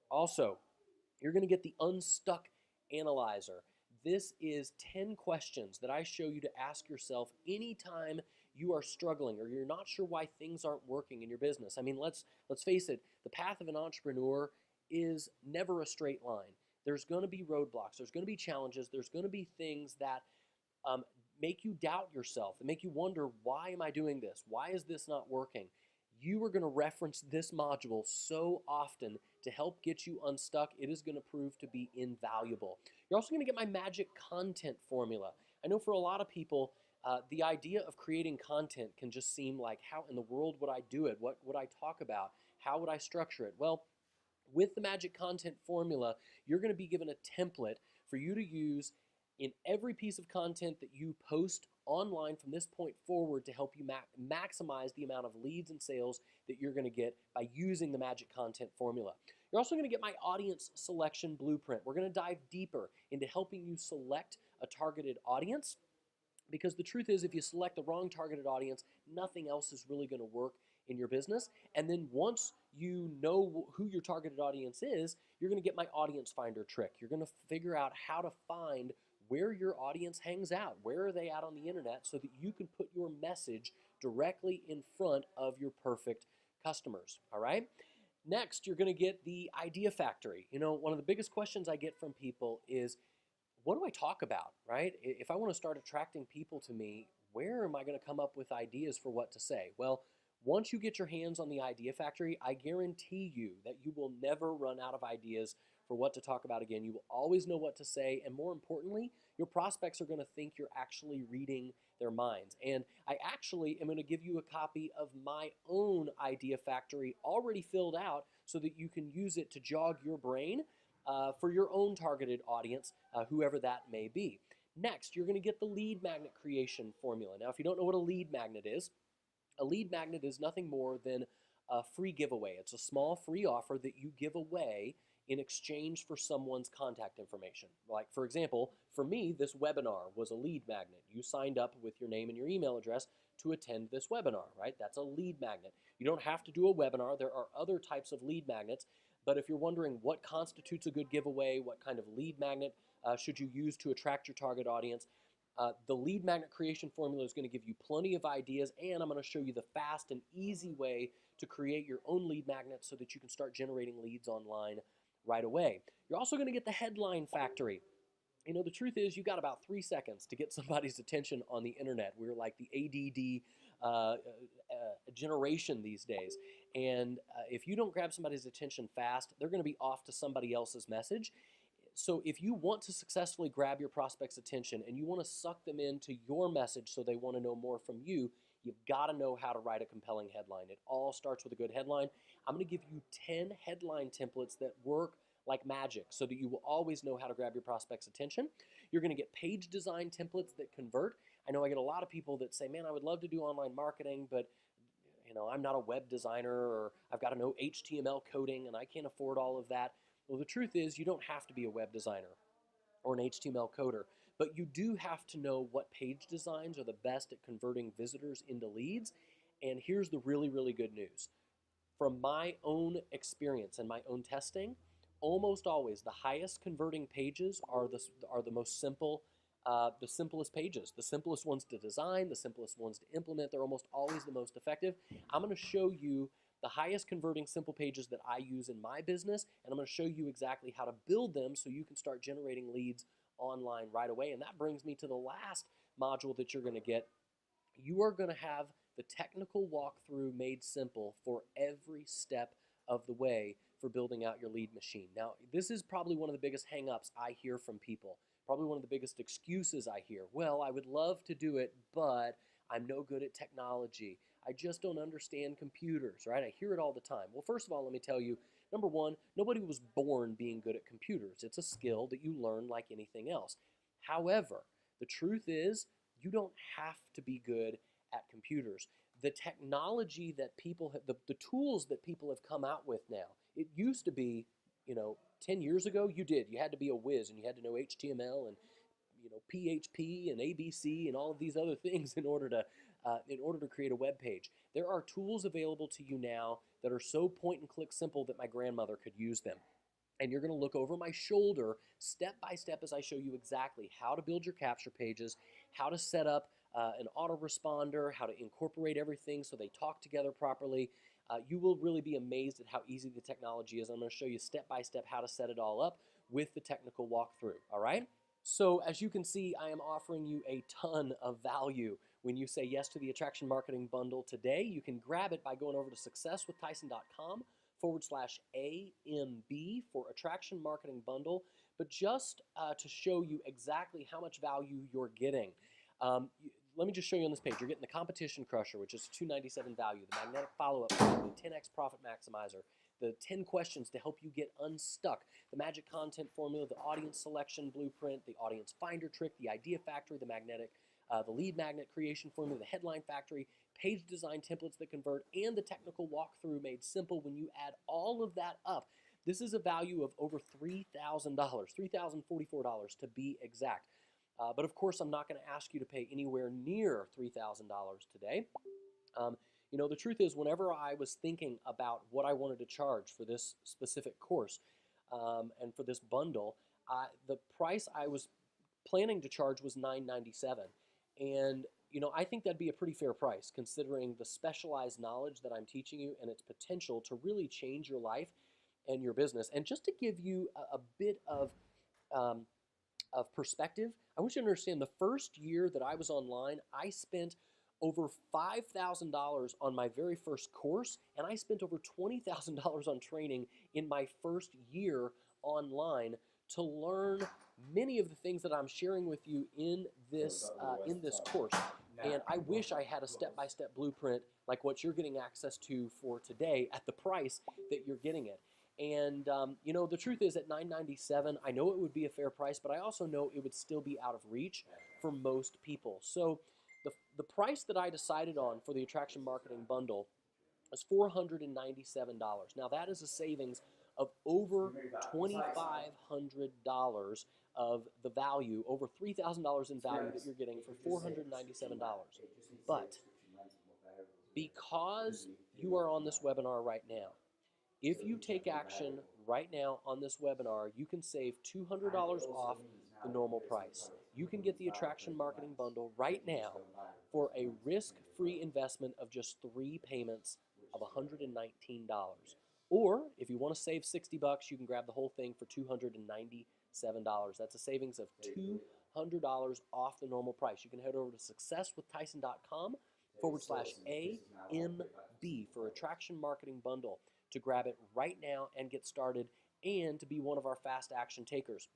Also, you're going to get the Unstuck Analyzer. This is 10 questions that I show you to ask yourself anytime you are struggling or you're not sure why things aren't working in your business. I mean, let's face it, the path of an entrepreneur is never a straight line. There's going to be roadblocks, there's going to be challenges, there's going to be things that make you doubt yourself and make you wonder, why am I doing this? Why is this not working? You are going to reference this module so often to help get you unstuck. It is going to prove to be invaluable. You're also going to get my magic content formula. I know for a lot of people, the idea of creating content can just seem like, how in the world would I do it? What would I talk about? How would I structure it? Well, with the magic content formula, you're going to be given a template for you to use in every piece of content that you post online from this point forward to help you maximize the amount of leads and sales that you're going to get by using the magic content formula. You're also going to get my audience selection blueprint. We're going to dive deeper into helping you select a targeted audience, because the truth is, if you select the wrong targeted audience, nothing else is really going to work in your business. And then once you know who your targeted audience is, you're going to get my audience finder trick. You're going to figure out how to find where your audience hangs out. Where are they at on the internet, so that you can put your message directly in front of your perfect customers, all right? Next, you're going to get the Idea Factory. You know, one of the biggest questions I get from people is, what do I talk about, right? If I want to start attracting people to me, where am I going to come up with ideas for what to say? Well, once you get your hands on the Idea Factory, I guarantee you that you will never run out of ideas for what to talk about again. You will always know what to say, and more importantly, your prospects are going to think you're actually reading their minds. And I actually am going to give you a copy of my own Idea Factory already filled out so that you can use it to jog your brain for your own targeted audience, whoever that may be. Next, you're going to get the lead magnet creation formula. Now, if you don't know what a lead magnet is, a lead magnet is nothing more than a free giveaway. It's a small free offer that you give away in exchange for someone's contact information. Like, for example, for me, this webinar was a lead magnet. You signed up with your name and your email address to attend this webinar, right? That's a lead magnet. You don't have to do a webinar. There are other types of lead magnets. But if you're wondering what constitutes a good giveaway, what kind of lead magnet should you use to attract your target audience, the lead magnet creation formula is going to give you plenty of ideas, and I'm going to show you the fast and easy way to create your own lead magnet so that you can start generating leads online right away. You're also going to get the Headline Factory. You know, the truth is, you got about 3 seconds to get somebody's attention on the internet. We're like the ADD generation these days. And if you don't grab somebody's attention fast, they're going to be off to somebody else's message. So if you want to successfully grab your prospect's attention and you want to suck them into your message so they want to know more from you, you've got to know how to write a compelling headline. It all starts with a good headline. I'm going to give you 10 headline templates that work like magic so that you will always know how to grab your prospect's attention. You're going to get page design templates that convert. I know I get a lot of people that say, man, I would love to do online marketing, but you know, I'm not a web designer, or I've got to know HTML coding and I can't afford all of that. Well, the truth is, you don't have to be a web designer or an HTML coder, but you do have to know what page designs are the best at converting visitors into leads. And here's the really, really good news. From my own experience and my own testing, almost always the highest converting pages are the most simple, the simplest pages, the simplest ones to design, the simplest ones to implement. They're almost always the most effective. I'm going to show you the highest converting simple pages that I use in my business, and I'm going to show you exactly how to build them so you can start generating leads online right away. And that brings me to the last module that you're going to get. You are going to have the technical walkthrough made simple for every step of the way for building out your lead machine. Now, this is probably one of the biggest hang-ups I hear from people, probably one of the biggest excuses I hear. Well, I would love to do it, but I'm no good at technology. I just don't understand computers, right? I hear it all the time. Well, first of all, let me tell you, number one, nobody was born being good at computers. It's a skill that you learn like anything else. However, the truth is, you don't have to be good at computers. The technology that people have, the tools that people have come out with now, it used to be, 10 years ago, you had to be a whiz and you had to know HTML and PHP and ABC and all of these other things in order to create a web page. There are tools available to you now that are so point and click simple that my grandmother could use them. And you're going to look over my shoulder step by step as I show you exactly how to build your capture pages, how to set up an autoresponder, how to incorporate everything so they talk together properly. You will really be amazed at how easy the technology is. I'm going to show you step by step how to set it all up with the technical walkthrough, all right? So as you can see, I am offering you a ton of value. When you say yes to the Attraction Marketing Bundle today, you can grab it by going over to successwithtyson.com/AMB for Attraction Marketing Bundle. But just to show you exactly how much value you're getting, let me just show you on this page. You're getting the Competition Crusher, which is a $297 value, the Magnetic Follow-Up, the 10X Profit Maximizer, the 10 questions to help you get unstuck, the Magic Content Formula, the Audience Selection Blueprint, the Audience Finder Trick, the Idea Factory, the Lead Magnet Creation Formula, the Headline Factory, page design templates that convert, and the technical walkthrough made simple. When you add all of that up, this is a value of over $3,000, $3,044 to be exact. But of course, I'm not going to ask you to pay anywhere near $3,000 today. The truth is, whenever I was thinking about what I wanted to charge for this specific course and for this bundle, the price I was planning to charge was $997. And, I think that'd be a pretty fair price considering the specialized knowledge that I'm teaching you and its potential to really change your life and your business. And just to give you a bit of perspective, I want you to understand the first year that I was online, I spent over $5,000 on my very first course, and I spent over $20,000 on training in my first year online to learn many of the things that I'm sharing with you in this course. And I wish I had a step-by-step blueprint like what you're getting access to for today at the price that you're getting it. And, the truth is at $997, I know it would be a fair price, but I also know it would still be out of reach for most people. So the price that I decided on for the Attraction Marketing Bundle is $497. Now, that is a savings of over $2,500 of the value, over $3,000 in value that you're getting for $497. But because you are on this webinar right now, if you take action right now on this webinar, you can save $200 off the normal price. You can get the Attraction Marketing Bundle right now for a risk-free investment of just 3 payments of $119. Or if you want to save $60, you can grab the whole thing for $297. That's a savings of $200 off the normal price. You can head over to successwithtyson.com/AMB for Attraction Marketing Bundle to grab it right now and get started and to be one of our fast action takers.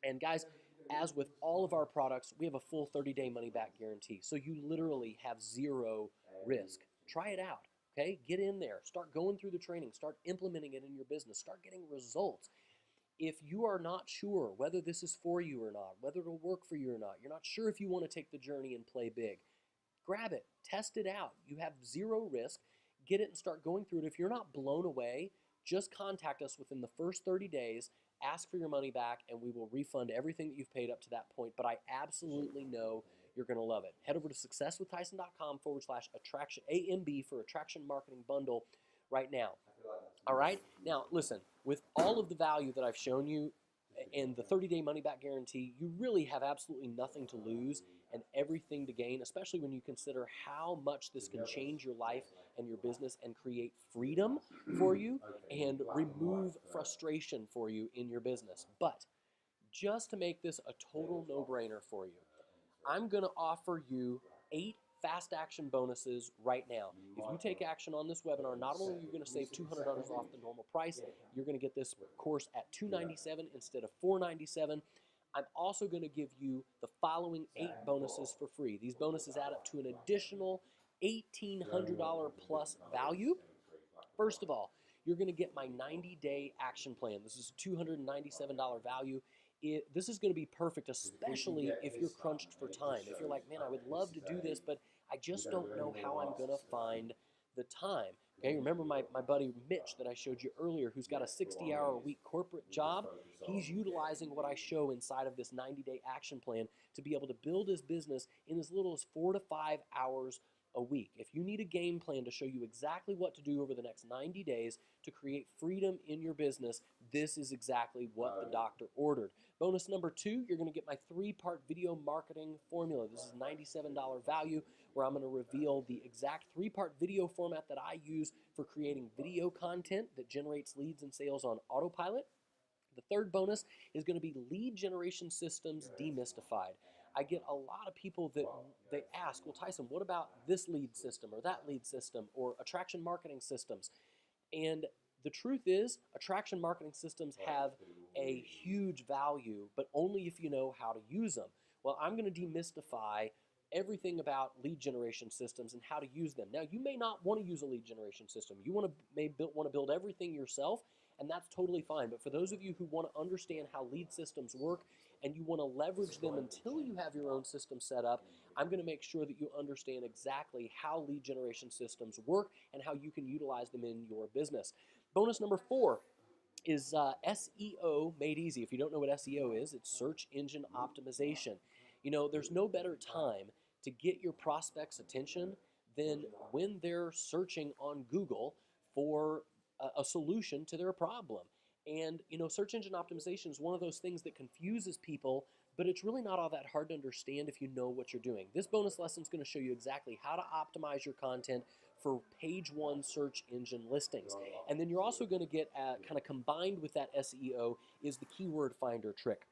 And guys, as with all of our products, we have a full 30-day money-back guarantee. So you literally have zero risk. Try it out, okay? Get in there. Start going through the training. Start implementing it in your business. Start getting results. If you are not sure whether this is for you or not, whether it'll work for you or not, you're not sure if you want to take the journey and play big, grab it. Test it out. You have zero risk. Get it and start going through it. If you're not blown away, just contact us within the first 30 days, ask for your money back, and we will refund everything that you've paid up to that point. But I absolutely know you're going to love it. Head over to successwithtyson.com/attraction AMB for Attraction Marketing Bundle right now. All right? Now, listen, with all of the value that I've shown you and the 30-day money-back guarantee, you really have absolutely nothing to lose and everything to gain, especially when you consider how much this can change your life and your business and create freedom for you and remove frustration for you in your business. But just to make this a total no-brainer for you, I'm going to offer you 8 fast action bonuses right now. If you take action on this webinar, not only are you going to save $200 off the normal price, you're going to get this course at $297 instead of $497. I'm also going to give you the following 8 bonuses for free. These bonuses add up to an additional $1,800 plus value. First of all, you're going to get my 90-day action plan. This is a $297 value. This is going to be perfect, especially if you're crunched for time. If you're like, man, I would love to do this, but I just don't know how I'm going to find the time. Okay, remember my buddy Mitch that I showed you earlier, who's got a 60-hour-a-week corporate job? He's utilizing what I show inside of this 90-day action plan to be able to build his business in as little as 4 to 5 hours a week. If you need a game plan to show you exactly what to do over the next 90 days to create freedom in your business, this is exactly what the doctor ordered. Bonus number 2, you're going to get my 3-part video marketing formula. This is $97 value, where I'm going to reveal the exact 3-part video format that I use for creating video content that generates leads and sales on autopilot. The third bonus is going to be lead generation systems demystified. I get a lot of people that they ask, well, Tyson, what about this lead system or that lead system or attraction marketing systems? And the truth is, attraction marketing systems have a huge value, but only if you know how to use them. Well, I'm going to demystify everything about lead generation systems and how to use them. Now, you may not want to use a lead generation system. You may want to build everything yourself, and that's totally fine. But for those of you who want to understand how lead systems work and you want to leverage them until you have your own system set up, I'm going to make sure that you understand exactly how lead generation systems work and how you can utilize them in your business. Bonus number 4 is SEO made easy. If you don't know what SEO is, it's search engine optimization. You know, there's no better time to get your prospects' attention than when they're searching on Google for a solution to their problem. And, you know, search engine optimization is one of those things that confuses people, but it's really not all that hard to understand if you know what you're doing. This bonus lesson is going to show you exactly how to optimize your content for page 1 search engine listings. And then you're also going to get, kind of combined with that SEO, is the keyword finder trick.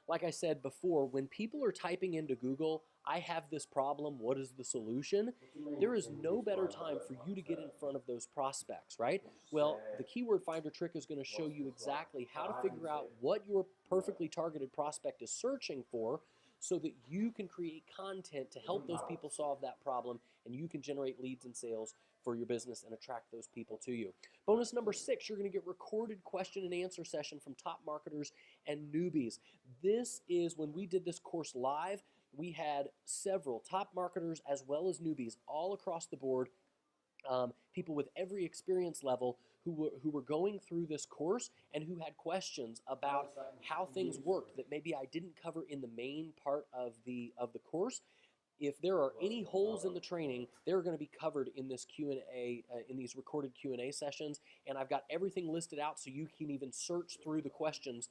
Like I said before, when people are typing into Google, I have this problem, what is the solution? There is no better time for you to get in front of those prospects, right? Well, the keyword finder trick is going to show you exactly how to figure out what your perfectly targeted prospect is searching for, so that you can create content to help those people solve that problem, and you can generate leads and sales for your business and attract those people to you. Bonus number 6, you're going to get recorded question and answer session from top marketers and newbies. This is when we did this course live, we had several top marketers as well as newbies all across the board, people with every experience level who were going through this course and who had questions about how things worked that maybe I didn't cover in the main part of the course. If there are any holes in the training, they're going to be covered in this Q&A, in these recorded Q&A sessions, and I've got everything listed out so you can even search through the questions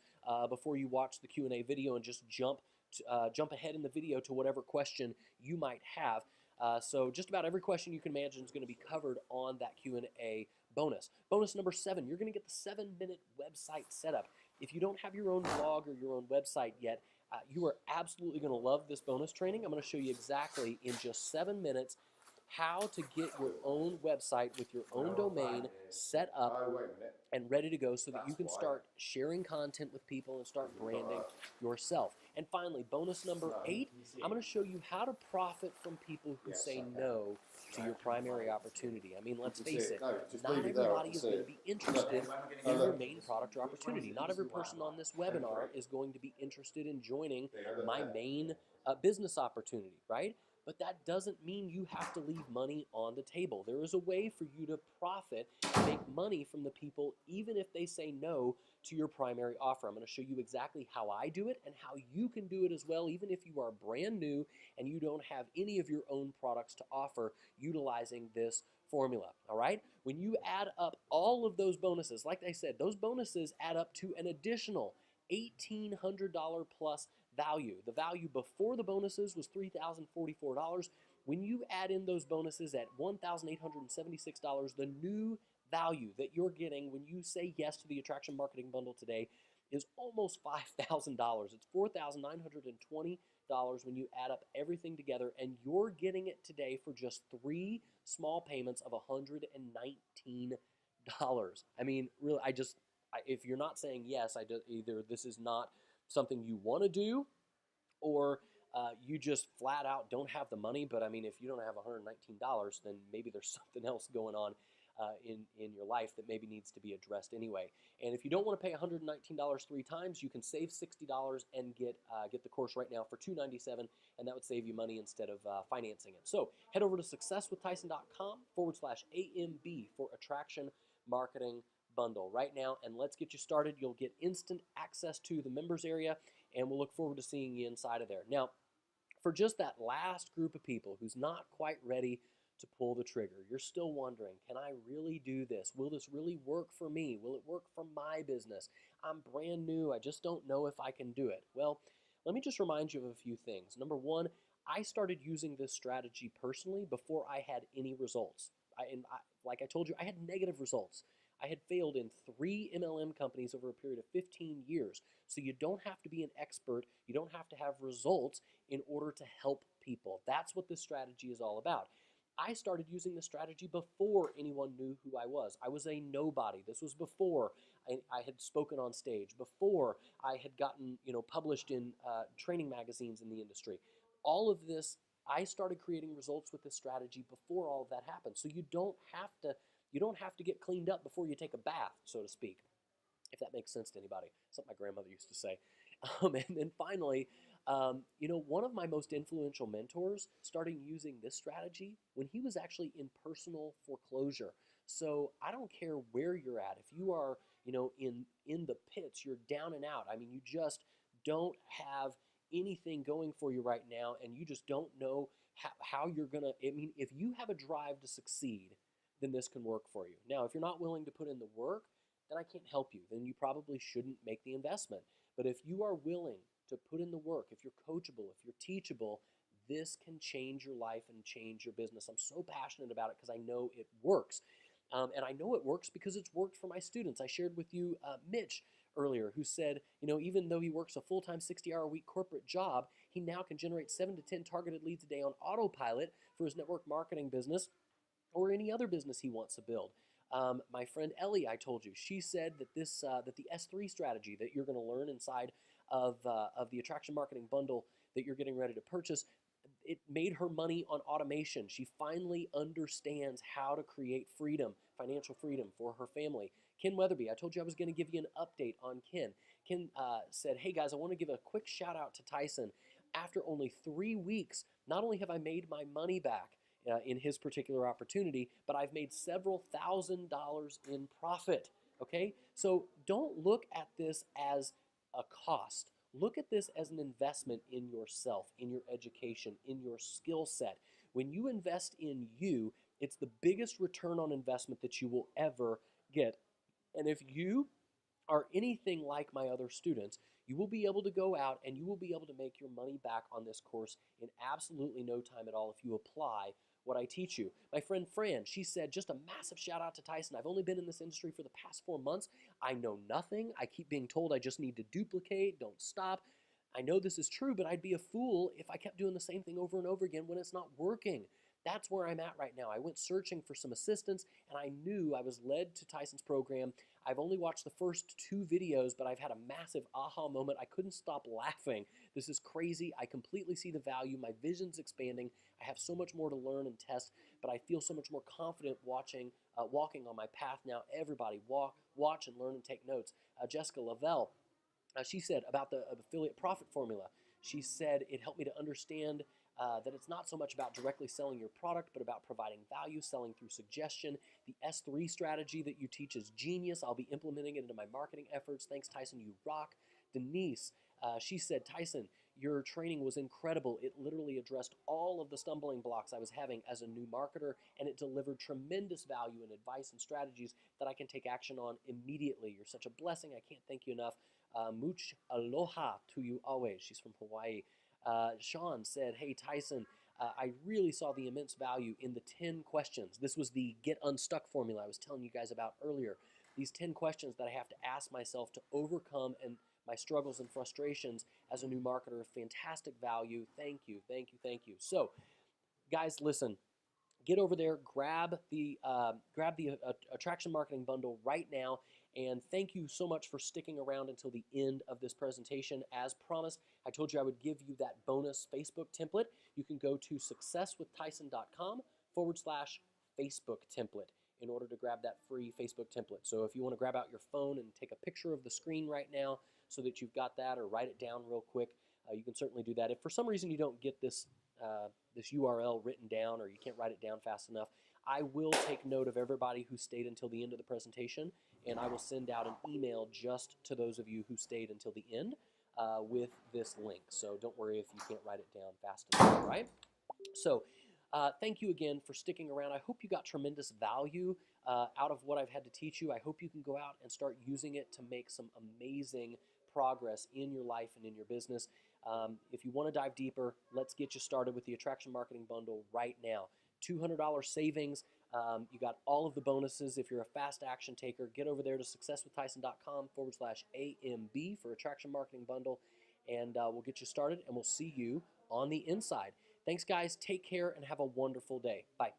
before you watch the Q&A video and just jump ahead in the video to whatever question you might have. So just about every question you can imagine is going to be covered on that Q&A bonus. Bonus number 7, you're going to get the 7-minute website setup. If you don't have your own blog or your own website yet, you are absolutely going to love this bonus training. I'm going to show you exactly in just 7 minutes how to get your own website with your own domain set up and ready to go so that you can start sharing content with people and start branding yourself. And finally, bonus number 8, I'm going to show you how to profit from people who say no to your primary opportunity. I mean, let's face it, not everybody is going to be interested in your main product or opportunity. Not every person on this webinar is going to be interested in joining my main business opportunity, right? But that doesn't mean you have to leave money on the table. There is a way for you to profit and make money from the people even if they say no to your primary offer. I'm going to show you exactly how I do it and how you can do it as well, even if you are brand new and you don't have any of your own products to offer utilizing this formula, all right? When you add up all of those bonuses, like I said, those bonuses add up to an additional $1,800 plus value. The value before the bonuses was $3,044. When you add in those bonuses at $1,876, the new value that you're getting when you say yes to the Attraction Marketing Bundle today is almost $5,000. It's $4,920 when you add up everything together, and you're getting it today for just 3 small payments of $119. I mean, really, if you're not saying yes, either this is not something you want to do, or you just flat out don't have the money. But I mean, if you don't have $119, then maybe there's something else going on in your life that maybe needs to be addressed anyway. And if you don't want to pay $119 three times, you can save $60 and get the course right now for $297, and that would save you money instead of financing it. So head over to successwithtyson.com/AMB for Attraction Marketing Bundle right now, and let's get you started. You'll get instant access to the members area, and we'll look forward to seeing you inside of there. Now, for just that last group of people who's not quite ready to pull the trigger, you're still wondering, can I really do this? Will this really work for me? Will it work for my business? I'm brand new. I just don't know if I can do it. Well, let me just remind you of a few things. Number one, I started using this strategy personally before I had any results. Like I told you, I had negative results. I had failed in 3 MLM companies over a period of 15 years. So you don't have to be an expert. You don't have to have results in order to help people. That's what this strategy is all about. I started using this strategy before anyone knew who I was. I was a nobody. This was before I had spoken on stage, before I had gotten published in training magazines in the industry. All of this, I started creating results with this strategy before all of that happened. So you don't have to get cleaned up before you take a bath, so to speak, if that makes sense to anybody. Something my grandmother used to say. And then finally, one of my most influential mentors started using this strategy when he was actually in personal foreclosure. So I don't care where you're at. If you are, in the pits, you're down and out. I mean, you just don't have anything going for you right now, and you just don't know how you're gonna. I mean, if you have a drive to succeed, then this can work for you. Now, if you're not willing to put in the work, then I can't help you. Then you probably shouldn't make the investment. But if you are willing to put in the work, if you're coachable, if you're teachable, this can change your life and change your business. I'm so passionate about it because I know it works. And I know it works because it's worked for my students. I shared with you Mitch earlier, who said, even though he works a full-time 60-hour-a-week corporate job, he now can generate 7 to 10 targeted leads a day on autopilot for his network marketing business or any other business he wants to build. My friend Ellie, I told you, she said that that the S3 strategy that you're going to learn inside of the Attraction Marketing Bundle that you're getting ready to purchase, it made her money on automation. She finally understands how to create freedom, financial freedom for her family. Ken Weatherby, I told you I was going to give you an update on Ken. Ken said, hey guys, I want to give a quick shout out to Tyson. After only 3 weeks, not only have I made my money back, in his particular opportunity, but I've made several $1,000s in profit, okay? So don't look at this as a cost. Look at this as an investment in yourself, in your education, in your skill set. When you invest in you, it's the biggest return on investment that you will ever get. And if you are anything like my other students, you will be able to go out and you will be able to make your money back on this course in absolutely no time at all if you apply what I teach you. My friend Fran, she said, just a massive shout out to Tyson. I've only been in this industry for the past 4 months. I know nothing. I keep being told I just need to duplicate, don't stop. I know this is true, but I'd be a fool if I kept doing the same thing over and over again when it's not working. That's where I'm at right now. I went searching for some assistance, and I knew I was led to Tyson's program. I've only watched the first 2 videos, but I've had a massive aha moment. I couldn't stop laughing. This is crazy. I completely see the value. My vision's expanding. I have so much more to learn and test, but I feel so much more confident walking on my path now. Everybody, watch and learn and take notes. Jessica Lavelle, she said about the affiliate profit formula. She said it helped me to understand that it's not so much about directly selling your product, but about providing value, selling through suggestion. The S3 strategy that you teach is genius. I'll be implementing it into my marketing efforts. Thanks, Tyson. You rock. Denise, she said, Tyson, your training was incredible. It literally addressed all of the stumbling blocks I was having as a new marketer, and it delivered tremendous value and advice and strategies that I can take action on immediately. You're such a blessing. I can't thank you enough. Much aloha to you always. She's from Hawaii. Sean said, hey, Tyson, I really saw the immense value in the 10 questions. This was the get unstuck formula I was telling you guys about earlier. These 10 questions that I have to ask myself to overcome and my struggles and frustrations as a new marketer. Fantastic value. Thank you, thank you, thank you. So, guys, listen. Get over there, grab the Attraction Marketing Bundle right now, And thank you so much for sticking around until the end of this presentation. As promised, I told you I would give you that bonus Facebook template. You can go to successwithtyson.com/Facebook template in order to grab that free Facebook template. So if you want to grab out your phone and take a picture of the screen right now so that you've got that, or write it down real quick, you can certainly do that. If for some reason you don't get this this URL written down, or you can't write it down fast enough, I will take note of everybody who stayed until the end of the presentation, and I will send out an email just to those of you who stayed until the end with this link. So don't worry if you can't write it down fast enough, all right? So thank you again for sticking around. I hope you got tremendous value out of what I've had to teach you. I hope you can go out and start using it to make some amazing progress in your life and in your business. If you want to dive deeper, let's get you started with the Attraction Marketing Bundle right now. $200 savings. You got all of the bonuses. If you're a fast action taker, get over there to successwithtyson.com/AMB for Attraction Marketing Bundle, and we'll get you started, and we'll see you on the inside. Thanks, guys. Take care and have a wonderful day. Bye.